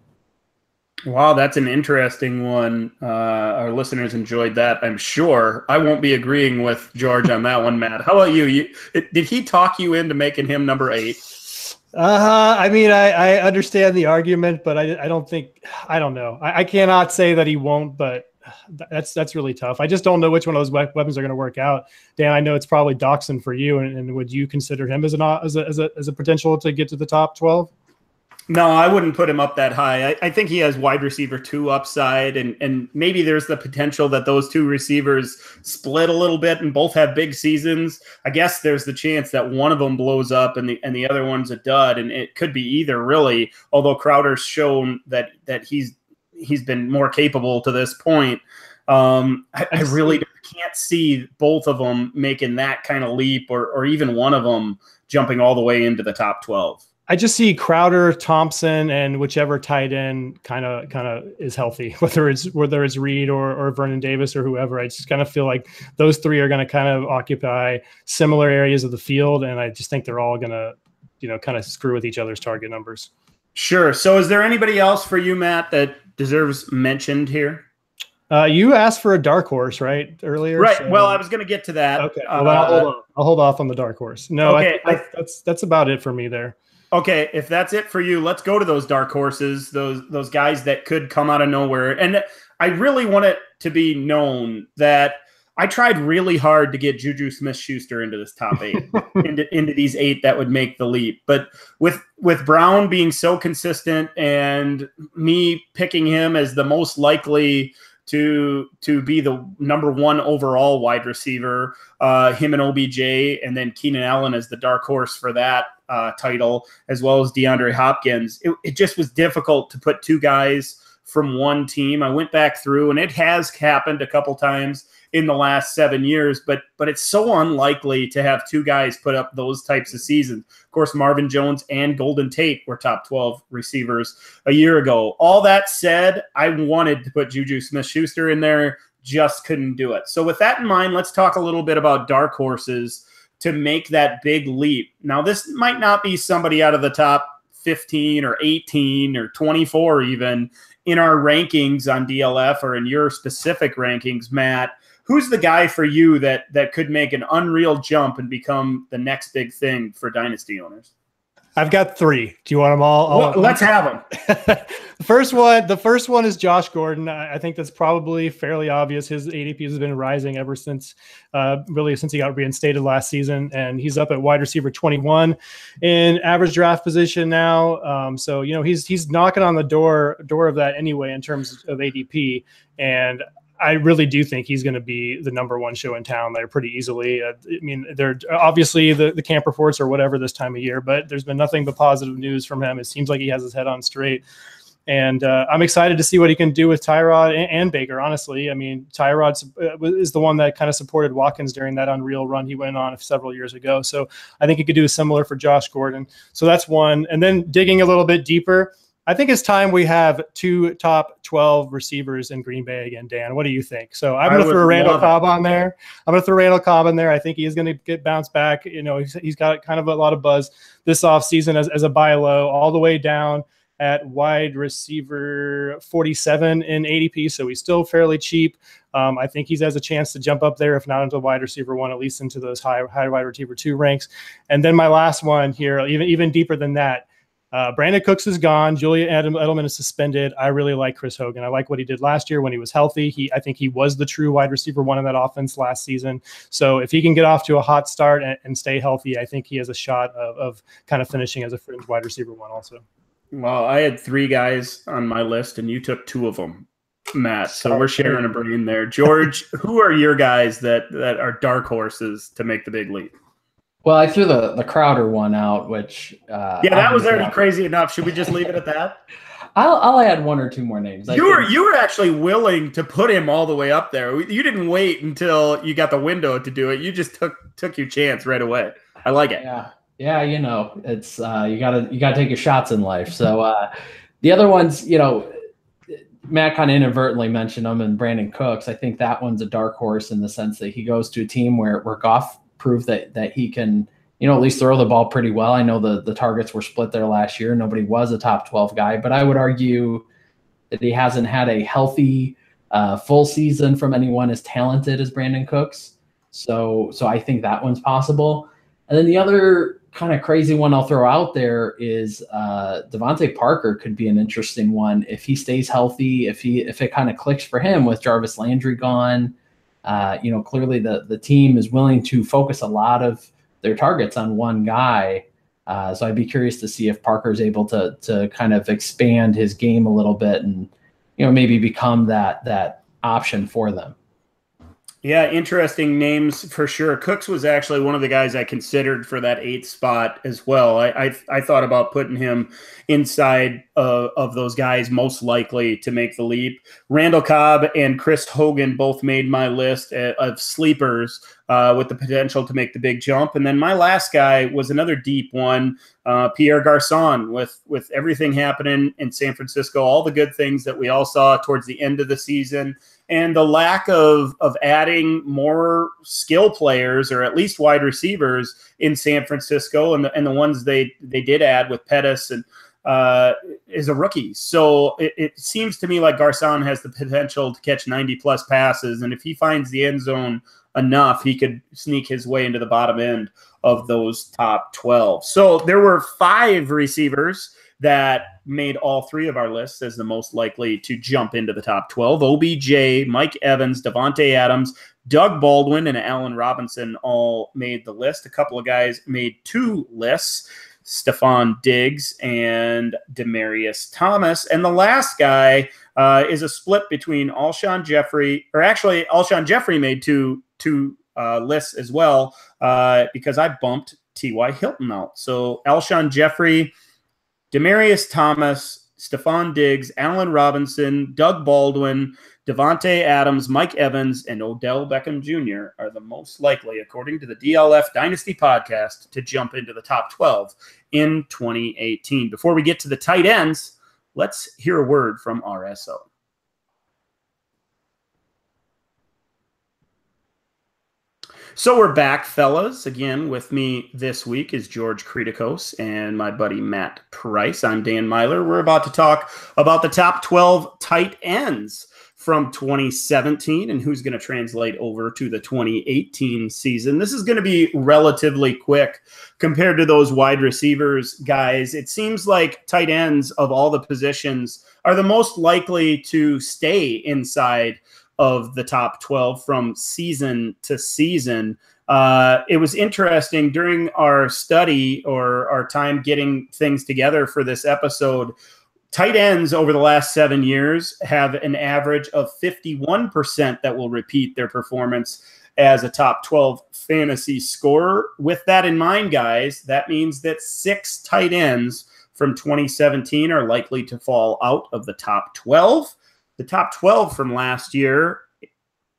Wow, that's an interesting one. Our listeners enjoyed that, I'm sure. I won't be agreeing with George on that one, Matt. How about you? Did he talk you into making him number 8? I understand the argument, but I don't know. I cannot say that he won't, but that's really tough. I just don't know which one of those weapons are going to work out. Dan, I know it's probably Doxson for you, and would you consider him as a potential to get to the top 12? No, I wouldn't put him up that high. I think he has wide receiver 2 upside, and maybe there's the potential that those 2 receivers split a little bit and both have big seasons. I guess there's the chance that one of them blows up and the other one's a dud, and it could be either, really. Although Crowder's shown that he's been more capable to this point. I really can't see both of them making that kind of leap, or even one of them jumping all the way into the top 12. I just see Crowder, Thompson, and whichever tight end kind of is healthy, whether it's Reed or Vernon Davis or whoever. I just kind of feel like those 3 are going to kind of occupy similar areas of the field, and I just think they're all going to, kind of screw with each other's target numbers. Sure. So is there anybody else for you, Matt, that deserves mentioned here? You asked for a dark horse, right, earlier? Right. So... Well, I was going to get to that. Okay. Well, I'll hold off on the dark horse. No, okay. That's about it for me there. Okay, if that's it for you, let's go to those dark horses, those guys that could come out of nowhere. And I really want it to be known that I tried really hard to get Juju Smith-Schuster into this top 8, into these 8 that would make the leap. But with Brown being so consistent and me picking him as the most likely to be the number 1 overall wide receiver, him and OBJ, and then Keenan Allen as the dark horse for that title, as well as DeAndre Hopkins. It just was difficult to put 2 guys from one team. I went back through, and it has happened a couple times in the last 7 years, but it's so unlikely to have two guys put up those types of seasons. Of course, Marvin Jones and Golden Tate were top 12 receivers a year ago. All that said, I wanted to put Juju Smith-Schuster in there, just couldn't do it. So with that in mind, let's talk a little bit about dark horses to make that big leap. Now, this might not be somebody out of the top 15 or 18 or 24 even in our rankings on DLF or in your specific rankings, Matt. Who's the guy for you that could make an unreal jump and become the next big thing for dynasty owners? I've got three. Do you want them all? Well, let's have them. The first one is Josh Gordon. I think that's probably fairly obvious. His ADP has been rising ever since, really since he got reinstated last season, and he's up at wide receiver 21 in average draft position now. So he's knocking on the door of that anyway in terms of ADP, and I really do think he's going to be the number one show in town there pretty easily. I mean, they're obviously the camp reports or whatever this time of year, but there's been nothing but positive news from him. It seems like he has his head on straight. And I'm excited to see what he can do with Tyrod and Baker, honestly. I mean, Tyrod is the one that kind of supported Watkins during that unreal run he went on several years ago. So I think he could do similar for Josh Gordon. So that's one. And then digging a little bit deeper, I think it's time we have two top 12 receivers in Green Bay again, Dan. What do you think? So I'm going to throw Randall Cobb on there. I think he is going to get bounced back. He's got kind of a lot of buzz this offseason as a buy low, all the way down at wide receiver 47 in ADP. So he's still fairly cheap. I think he has a chance to jump up there, if not into wide receiver 1, at least into those high wide receiver 2 ranks. And then my last one here, even deeper than that, Brandon Cooks is gone. Julian Edelman is suspended. I really like Chris Hogan. I like what he did last year when he was healthy. I think he was the true wide receiver 1 in that offense last season. So if he can get off to a hot start and stay healthy, I think he has a shot of kind of finishing as a fringe wide receiver 1 also. Well, I had 3 guys on my list, and you took 2 of them, Matt. So we're sharing a brain there. George, who are your guys that are dark horses to make the big leap? Well, I threw the Crowder one out, which that was already crazy enough. Should we just leave it at that? I'll add 1 or 2 more names. You were actually willing to put him all the way up there. You didn't wait until you got the window to do it. You just took your chance right away. I like it. Yeah. It's you gotta take your shots in life. So the other ones, Matt kind of inadvertently mentioned them, and Brandon Cooks. I think that one's a dark horse in the sense that he goes to a team where Goff proved that he can, at least throw the ball pretty well. I know the targets were split there last year. Nobody was a top 12 guy, but I would argue that he hasn't had a healthy full season from anyone as talented as Brandon Cooks. So I think that one's possible. And then the other kind of crazy one I'll throw out there is Devontae Parker could be an interesting one if he stays healthy, if it kind of clicks for him with Jarvis Landry gone. Clearly the team is willing to focus a lot of their targets on one guy. So I'd be curious to see if Parker is able to kind of expand his game a little bit and, maybe become that option for them. Yeah, interesting names for sure. Cooks was actually one of the guys I considered for that 8th spot as well. I thought about putting him inside of those guys most likely to make the leap. Randall Cobb and Chris Hogan both made my list of sleepers with the potential to make the big jump. And then my last guy was another deep one, Pierre Garçon, with everything happening in San Francisco, all the good things that we all saw towards the end of the season, and the lack of adding more skill players or at least wide receivers in San Francisco, and the ones they did add with Pettis and is a rookie. So it seems to me like Garçon has the potential to catch 90-plus passes, and if he finds the end zone enough, he could sneak his way into the bottom end of those top 12. So there were 5 receivers that made all 3 of our lists as the most likely to jump into the top 12. OBJ, Mike Evans, Devontae Adams, Doug Baldwin, and Allen Robinson all made the list. A couple of guys made 2 lists, Stephon Diggs and Demaryius Thomas. And the last guy is a split between Alshon Jeffrey, or actually Alshon Jeffrey made two lists as well because I bumped T.Y. Hilton out. So Alshon Jeffrey, Demaryius Thomas, Stephon Diggs, Allen Robinson, Doug Baldwin, Devontae Adams, Mike Evans, and Odell Beckham Jr. are the most likely, according to the DLF Dynasty podcast, to jump into the top 12 in 2018. Before we get to the tight ends, let's hear a word from RSO. So we're back, fellas. Again, with me this week is George Kritikos and my buddy Matt Price. I'm Dan Myler. We're about to talk about the top 12 tight ends from 2017 and who's going to translate over to the 2018 season. This is going to be relatively quick compared to those wide receivers, guys. It seems like tight ends of all the positions are the most likely to stay inside of the top 12 from season to season. It was interesting during our study or our time getting things together for this episode. Tight ends over the last 7 years have an average of 51% that will repeat their performance as a top 12 fantasy scorer. With that in mind, guys, that means that 6 tight ends from 2017 are likely to fall out of the top 12. The top 12 from last year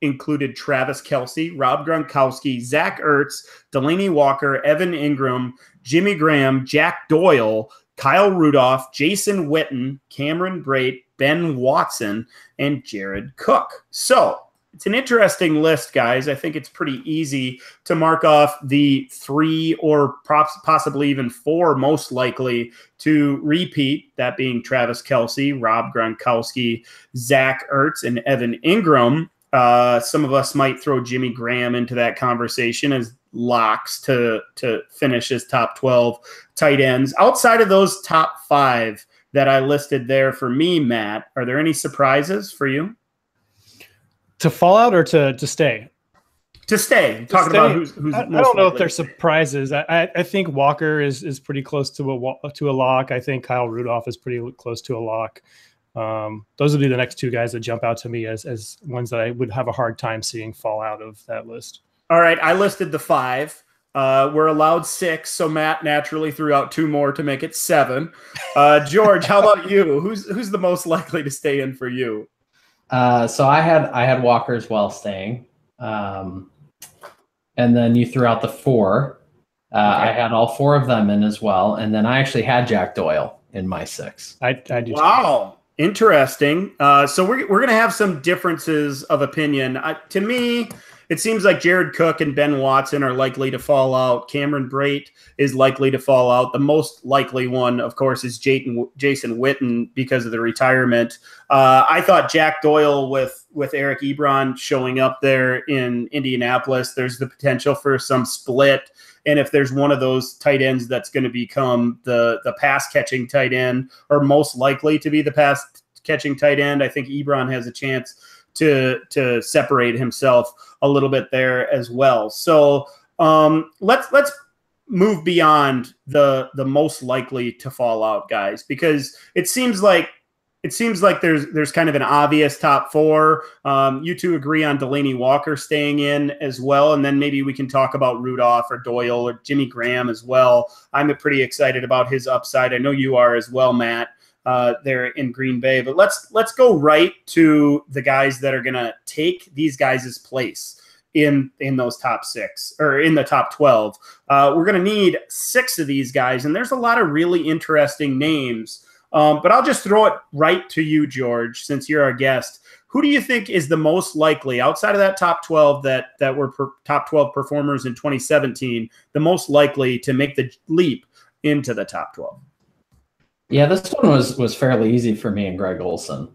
included Travis Kelce, Rob Gronkowski, Zach Ertz, Delaney Walker, Evan Ingram, Jimmy Graham, Jack Doyle, Kyle Rudolph, Jason Witten, Cameron Brate, Ben Watson, and Jared Cook. So it's an interesting list, guys. I think it's pretty easy to mark off the 3 or possibly even 4 most likely to repeat, that being Travis Kelce, Rob Gronkowski, Zach Ertz, and Evan Ingram. Some of us might throw Jimmy Graham into that conversation as locks to finish as top 12 tight ends. Outside of those top 5 that I listed there for me, Matt, are there any surprises for you? To fall out or to stay? To stay. Talking about who's I don't know if there's surprises. I think Walker is pretty close to a lock. I think Kyle Rudolph is pretty close to a lock. Those would be the next 2 guys that jump out to me as ones that I would have a hard time seeing fall out of that list. All right, I listed the 5. We're allowed 6, so Matt naturally threw out 2 more to make it 7. George, how about you? Who's the most likely to stay in for you? So I had Walker as well staying, and then you threw out the 4. Okay. I had all 4 of them in as well, and then I actually had Jack Doyle in my 6. I do. Wow, interesting. So we're gonna have some differences of opinion. To me, it seems like Jared Cook and Ben Watson are likely to fall out. Cameron Brate is likely to fall out. The most likely one, of course, is Jason Witten because of the retirement. I thought Jack Doyle with Eric Ebron showing up there in Indianapolis, there's the potential for some split. And if there's one of those tight ends that's going to become the pass-catching tight end, or most likely to be the pass-catching tight end, I think Ebron has a chance to separate himself a little bit there as well. So let's move beyond the most likely to fall out guys, because it seems like there's kind of an obvious top 4. You 2 agree on Delaney Walker staying in as well, and then maybe we can talk about Rudolph or Doyle or Jimmy Graham as well. I'm pretty excited about his upside. I know you are as well, Matt. There in Green Bay, but let's go right to the guys that are going to take these guys' place in those top 6 or in the top 12. We're going to need 6 of these guys, and there's a lot of really interesting names. But I'll just throw it right to you, George, since you're our guest. Who do you think is the most likely outside of that top 12 that were top 12 performers in 2017, the most likely to make the leap into the top 12? Yeah, this one was fairly easy for me and Greg Olsen,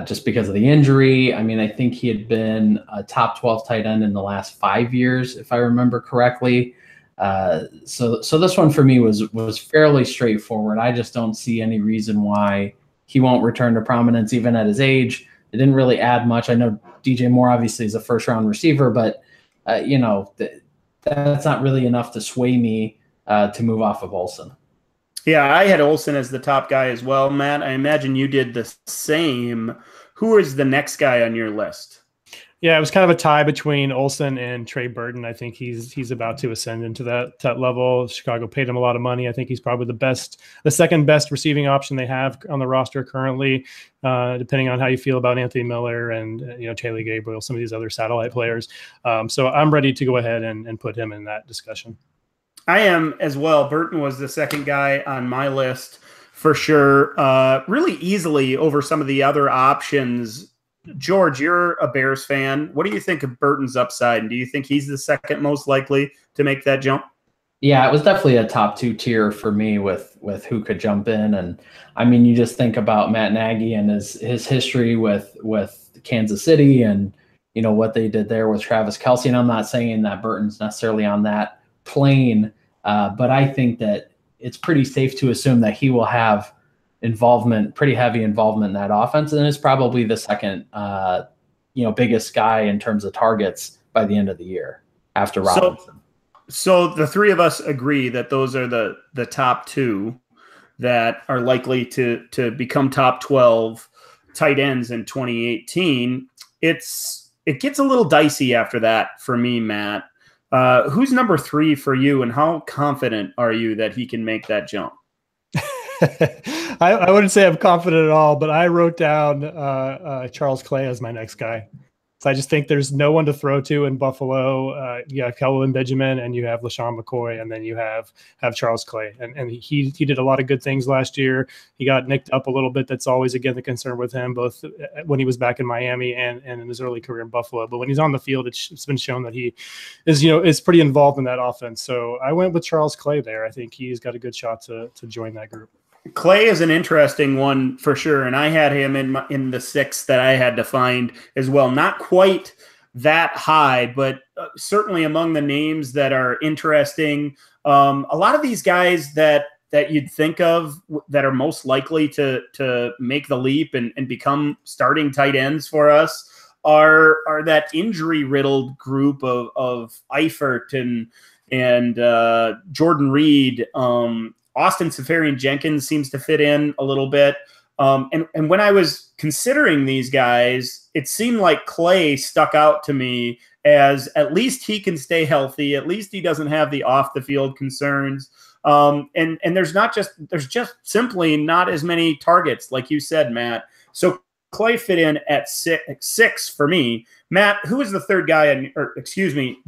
just because of the injury. I mean, I think he had been a top 12 tight end in the last 5 years, if I remember correctly. So this one for me was fairly straightforward. I just don't see any reason why he won't return to prominence even at his age. It didn't really add much. I know DJ Moore obviously is a first-round receiver, but that's not really enough to sway me to move off of Olsen. Yeah, I had Olsen as the top guy as well, Matt. I imagine you did the same. Who is the next guy on your list? Yeah, it was kind of a tie between Olsen and Trey Burton. I think he's about to ascend into that level. Chicago paid him a lot of money. I think he's probably the second best receiving option they have on the roster currently, depending on how you feel about Anthony Miller and Taylor Gabriel, some of these other satellite players. So I'm ready to go ahead and put him in that discussion. I am as well. Burton was the second guy on my list for sure, really easily over some of the other options. George, you're a Bears fan. What do you think of Burton's upside? And do you think he's the second most likely to make that jump? Yeah, it was definitely a top 2 tier for me with who could jump in. And I mean, you just think about Matt Nagy and his history with Kansas City and, what they did there with Travis Kelce. And I'm not saying that Burton's necessarily on that plane, but I think that it's pretty safe to assume that he will have pretty heavy involvement in that offense, and is probably the second, biggest guy in terms of targets by the end of the year after Robinson. So the three of us agree that those are the top 2 that are likely to become top 12 tight ends in 2018. It gets a little dicey after that for me, Matt. Who's number 3 for you, and how confident are you that he can make that jump? I wouldn't say I'm confident at all, but I wrote down Charles Clay as my next guy. So I just think there's no one to throw to in Buffalo. You have Kelvin Benjamin, and you have LaShawn McCoy, and then you have Charles Clay. And he did a lot of good things last year. He got nicked up a little bit. That's always, again, the concern with him, both when he was back in Miami and in his early career in Buffalo. But when he's on the field, it's been shown that he is pretty involved in that offense. So I went with Charles Clay there. I think he's got a good shot to join that group. Clay is an interesting one for sure, and I had him in the 6 that I had to find as well. Not quite that high, but certainly among the names that are interesting. A lot of these guys that you'd think of that are most likely to make the leap and become starting tight ends for us are that injury-riddled group of Eifert and Jordan Reed. Austin Seferian-Jenkins seems to fit in a little bit. And when I was considering these guys, it seemed like Clay stuck out to me as at least he can stay healthy. At least he doesn't have the off the field concerns. And there's just simply not as many targets, like you said, Matt. So Clay fit in at six for me. Matt, who was the third guy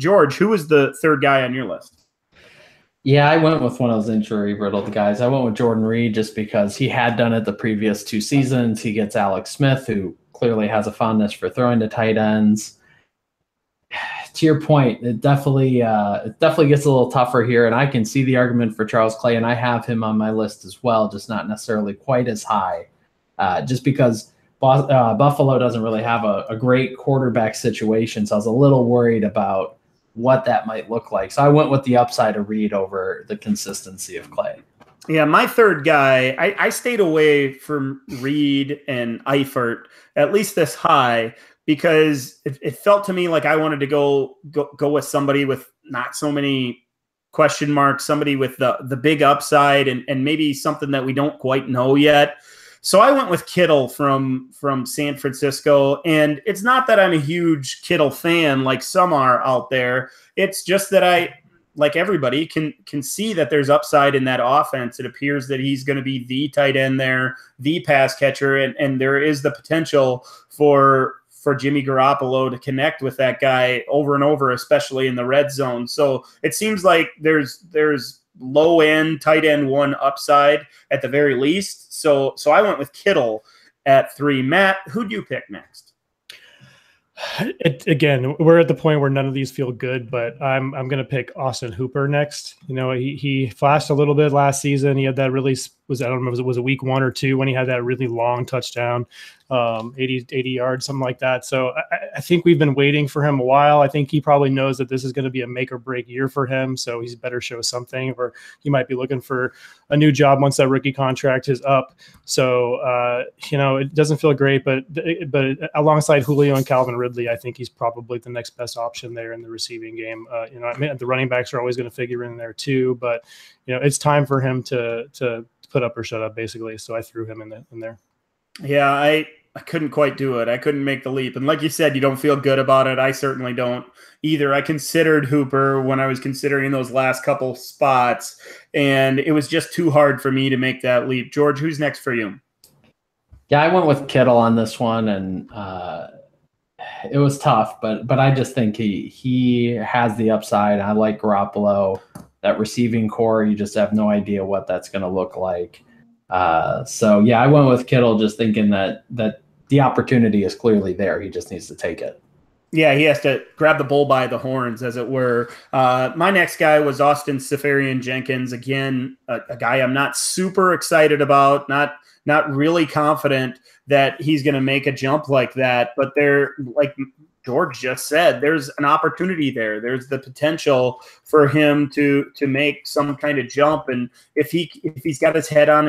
George, who was the third guy on your list? Yeah, I went with one of those injury-riddled guys. I went with Jordan Reed just because he had done it the previous 2 seasons. He gets Alex Smith, who clearly has a fondness for throwing to tight ends. To your point, it definitely gets a little tougher here, and I can see the argument for Charles Clay, and I have him on my list as well, just not necessarily quite as high, just because Buffalo doesn't really have a great quarterback situation, so I was a little worried about what that might look like. So I went with the upside of Reed over the consistency of Clay. Yeah, my third guy, I stayed away from Reed and Eifert, at least this high, because it felt to me like I wanted to go with somebody with not so many question marks, somebody with the big upside and maybe something that we don't quite know yet. So I went with Kittle from San Francisco, and it's not that I'm a huge Kittle fan like some are out there. It's just that I, like everybody, can see that there's upside in that offense. It appears that he's going to be the tight end there, the pass catcher, and there is the potential for Jimmy Garoppolo to connect with that guy over and over, especially in the red zone. So it seems like there's low end tight end 1 upside at the very least. So I went with Kittle at 3. Matt, who do you pick next? Again, we're at the point where none of these feel good, but I'm going to pick Austin Hooper next. He flashed a little bit last season. He had that really I don't remember, was it week 1 or 2 when he had that really long touchdown, 80 yards, something like that. So I think we've been waiting for him a while. I think he probably knows that this is going to be a make or break year for him. So he's better show something, or he might be looking for a new job once that rookie contract is up. So, it doesn't feel great, but alongside Julio and Calvin Ridley, I think he's probably the next best option there in the receiving game. The running backs are always going to figure in there too, but it's time for him to put up or shut up, basically. So I threw him in there. Yeah, couldn't quite do it. I couldn't make the leap. And like you said, you don't feel good about it. I certainly don't either. I considered Hooper when I was considering those last couple spots, and it was just too hard for me to make that leap. George, who's next for you? Yeah, I went with Kittle on this one, and it was tough, but I just think he has the upside. I like Garoppolo. That receiving core, you just have no idea what that's going to look like. So yeah, I went with Kittle, just thinking that the opportunity is clearly there. He just needs to take it. Yeah, he has to grab the bull by the horns, as it were. My next guy was Austin Seferian-Jenkins. Again, a guy I'm not super excited about, not really confident that he's going to make a jump like that. But there, like George just said, there's an opportunity there. There's the potential for him to make some kind of jump, and if he's got his head on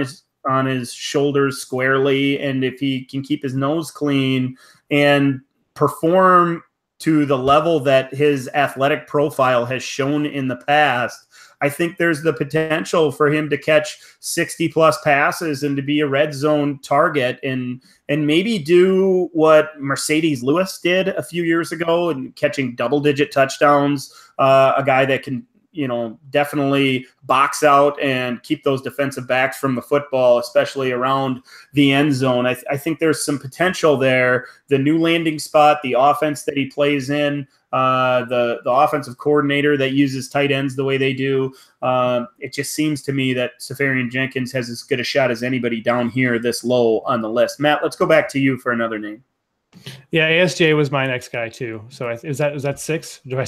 his shoulders squarely, and if he can keep his nose clean and perform to the level that his athletic profile has shown in the past, I think there's the potential for him to catch 60 plus passes and to be a red zone target and maybe do what Mercedes Lewis did a few years ago and catching double-digit touchdowns, a guy that can, definitely box out and keep those defensive backs from the football, especially around the end zone. I think there's some potential there. The new landing spot, the offense that he plays in, the offensive coordinator that uses tight ends the way they do. It just seems to me that Seferian-Jenkins has as good a shot as anybody down here this low on the list. Matt, let's go back to you for another name. Yeah, ASJ was my next guy too. So is that 6? Do I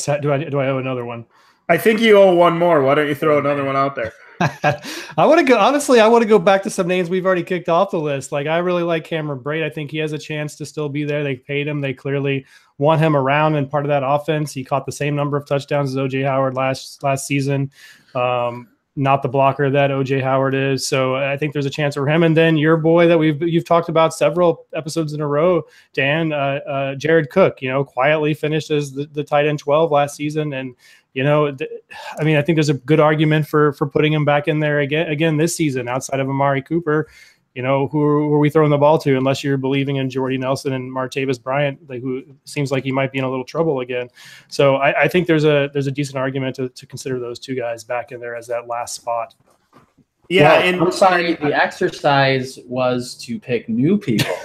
owe another one? I think you owe one more. Why don't you throw another one out there? I want to go back to some names we've already kicked off the list. Like, I really like Cameron Brate. I think he has a chance to still be there. They paid him. They clearly want him around and part of that offense. He caught the same number of touchdowns as OJ Howard last season. Not the blocker that OJ Howard is. So I think there's a chance for him. And then your boy that you've talked about several episodes in a row, Dan, Jared Cook, quietly finished as the tight end 12 last season. And, I think there's a good argument for putting him back in there again this season outside of Amari Cooper. Who are we throwing the ball to, unless you're believing in Jordy Nelson and Martavis Bryant, who seems like he might be in a little trouble again. So I think there's a decent argument to consider those two guys back in there as that last spot. Yeah, and I'm sorry, the exercise was to pick new people.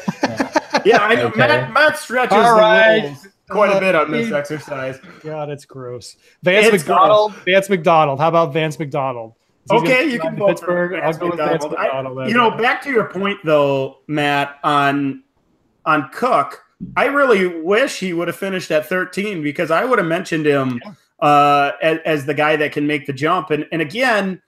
Yeah, I know. Okay. Matt stretches the rules quite a bit on this exercise. God, it's gross. Vance McDonald. How about Vance McDonald? Okay, you can vote for Vance McDonald. Back to your point though, Matt, on Cook, I really wish he would have finished at 13 because I would have mentioned him as the guy that can make the jump. And again,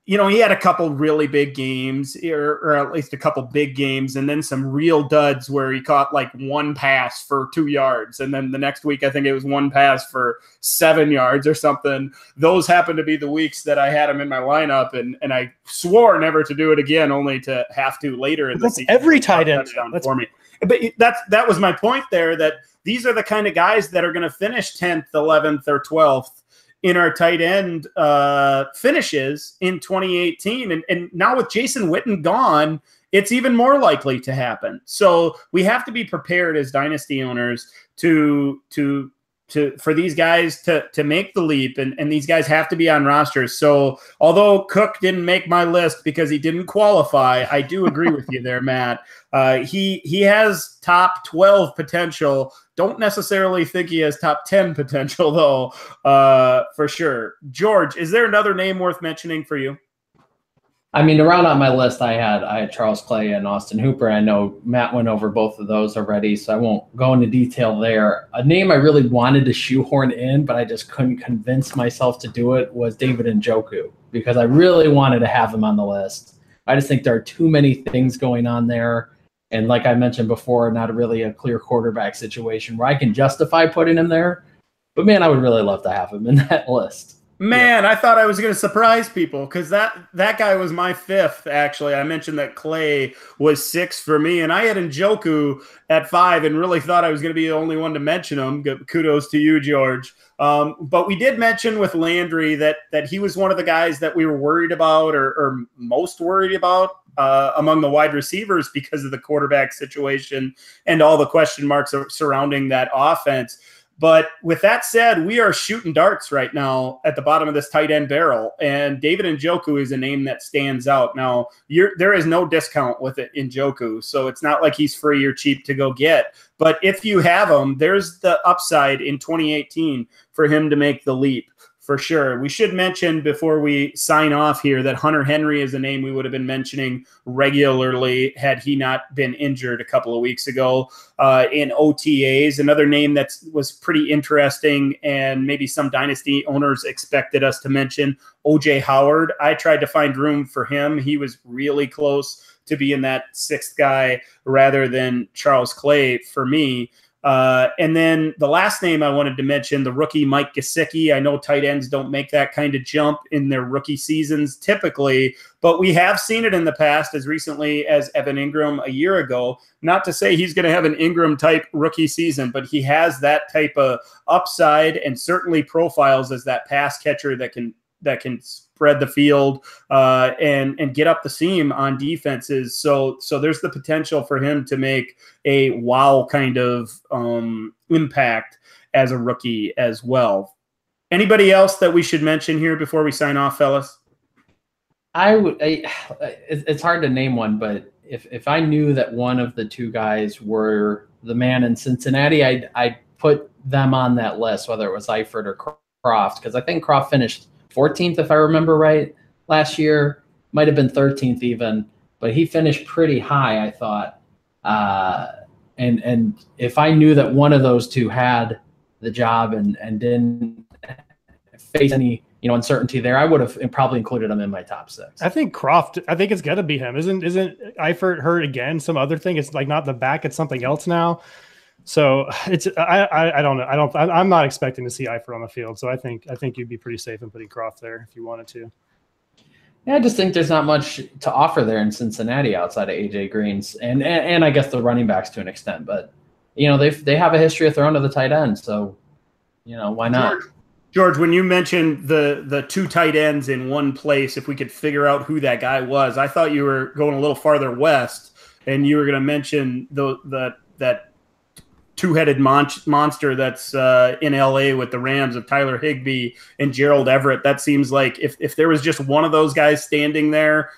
he had a couple really big games, or at least a couple big games, and then some real duds where he caught like one pass for 2 yards. And then the next week, I think it was one pass for 7 yards or something. Those happened to be the weeks that I had him in my lineup, and I swore never to do it again, only to have to later in the season. Every tight end for me. But that was my point there, that these are the kind of guys that are going to finish 10th, 11th, or 12th in our tight end finishes in 2018. And now with Jason Witten gone, it's even more likely to happen. So we have to be prepared as dynasty owners for these guys to make the leap, and these guys have to be on rosters. So although Cook didn't make my list because he didn't qualify, I do agree with you there, Matt. He has top 12 potential. Don't necessarily think he has top 10 potential, though, for sure. George, is there another name worth mentioning for you? I mean, to round out my list, I had Charles Clay and Austin Hooper. I know Matt went over both of those already, so I won't go into detail there. A name I really wanted to shoehorn in, but I just couldn't convince myself to do it, was David Njoku, because I really wanted to have him on the list. I just think there are too many things going on there. And like I mentioned before, not really a clear quarterback situation where I can justify putting him there. But, man, I would really love to have him in that list. Man, yeah. I thought I was going to surprise people because that guy was my 5th, actually. I mentioned that Clay was 6 for me, and I had Njoku at 5 and really thought I was going to be the only one to mention him. Kudos to you, George. But we did mention with Landry that he was one of the guys that we were worried about or most worried about among the wide receivers because of the quarterback situation and all the question marks surrounding that offense. But with that said, we are shooting darts right now at the bottom of this tight end barrel, and David Njoku is a name that stands out. Now, there is no discount with it in Njoku, so it's not like he's free or cheap to go get. But if you have him, there's the upside in 2018 for him to make the leap. For sure. We should mention before we sign off here that Hunter Henry is a name we would have been mentioning regularly had he not been injured a couple of weeks ago in OTAs. Another name that was pretty interesting and maybe some dynasty owners expected us to mention, OJ Howard. I tried to find room for him. He was really close to being that sixth guy rather than Charles Clay for me. And then the last name I wanted to mention, the rookie Mike Gesicki. I know tight ends don't make that kind of jump in their rookie seasons typically, but we have seen it in the past as recently as Evan Ingram a year ago. Not to say he's going to have an Ingram-type rookie season, but he has that type of upside and certainly profiles as that pass catcher that can spread the field and get up the seam on defenses. So there's the potential for him to make a wow kind of impact as a rookie as well. Anybody else that we should mention here before we sign off, fellas? It's hard to name one, but if I knew that one of the two guys were the man in Cincinnati, I'd put them on that list, whether it was Eifert or Croft, because I think Croft finished 14th, if I remember right, last year. Might have been 13th even, but he finished pretty high, I thought. And if I knew that one of those two had the job and didn't face any uncertainty there, I would have probably included him in my top six. I think Croft. I think it's got to be him. Isn't Eifert hurt again? Some other thing? It's like not the back. It's something else now. So it's I don't know. I'm not expecting to see Eifert on the field. So I think you'd be pretty safe in putting Croft there if you wanted to. Yeah, I just think there's not much to offer there in Cincinnati outside of AJ Green's and I guess the running backs to an extent. But they have a history of throwing to the tight end, so why not? George, when you mentioned the two tight ends in one place, if we could figure out who that guy was, I thought you were going a little farther west, and you were going to mention that two-headed monster that's in LA with the Rams of Tyler Higbee and Gerald Everett. That seems like if there was just one of those guys standing there,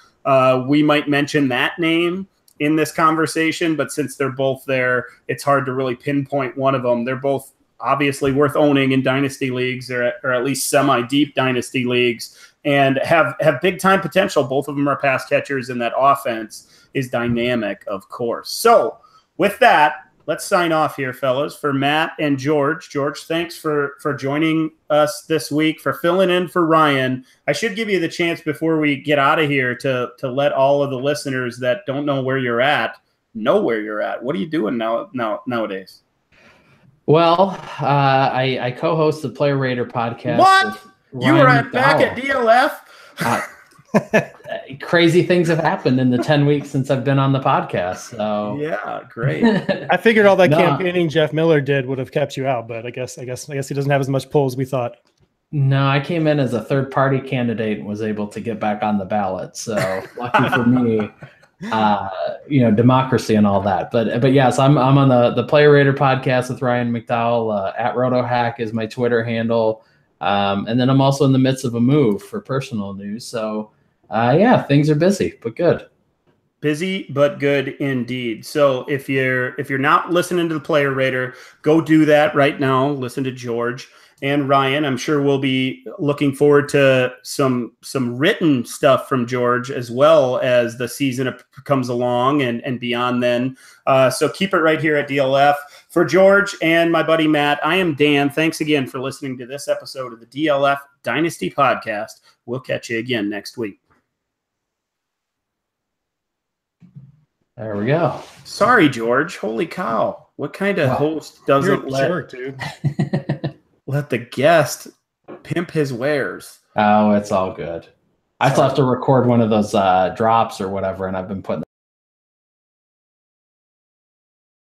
we might mention that name in this conversation. But since they're both there, it's hard to really pinpoint one of them. They're both obviously worth owning in dynasty leagues or at least semi-deep dynasty leagues and have big-time potential. Both of them are pass catchers, and that offense is dynamic, of course. So with that, let's sign off here, fellas. For Matt and George. George, thanks for joining us this week, for filling in for Ryan. I should give you the chance before we get out of here to let all of the listeners that don't know where you're at know where you're at. What are you doing nowadays? Well, I co-host the Player Raider podcast. What? You were back at DLF? Crazy things have happened in the 10 weeks since I've been on the podcast. So yeah, great. I figured all that campaigning Jeff Miller did would have kept you out, but I guess he doesn't have as much pull as we thought. No, I came in as a third-party candidate and was able to get back on the ballot. So lucky for me, democracy and all that. But yes, I'm on the Player Raider podcast with Ryan McDowell. At RotoHack is my Twitter handle. And then I'm also in the midst of a move for personal news. So things are busy, but good. Busy, but good indeed. So if you're not listening to the Player Raider, go do that right now. Listen to George and Ryan. I'm sure we'll be looking forward to some written stuff from George as well as the season comes along and beyond then. So keep it right here at DLF. For George and my buddy Matt, I am Dan. Thanks again for listening to this episode of the DLF Dynasty Podcast. We'll catch you again next week. There we go. Sorry, George. Holy cow. What kind of host doesn't let the guest pimp his wares? Oh, it's all good. I still have to record one of those drops or whatever, and I've been putting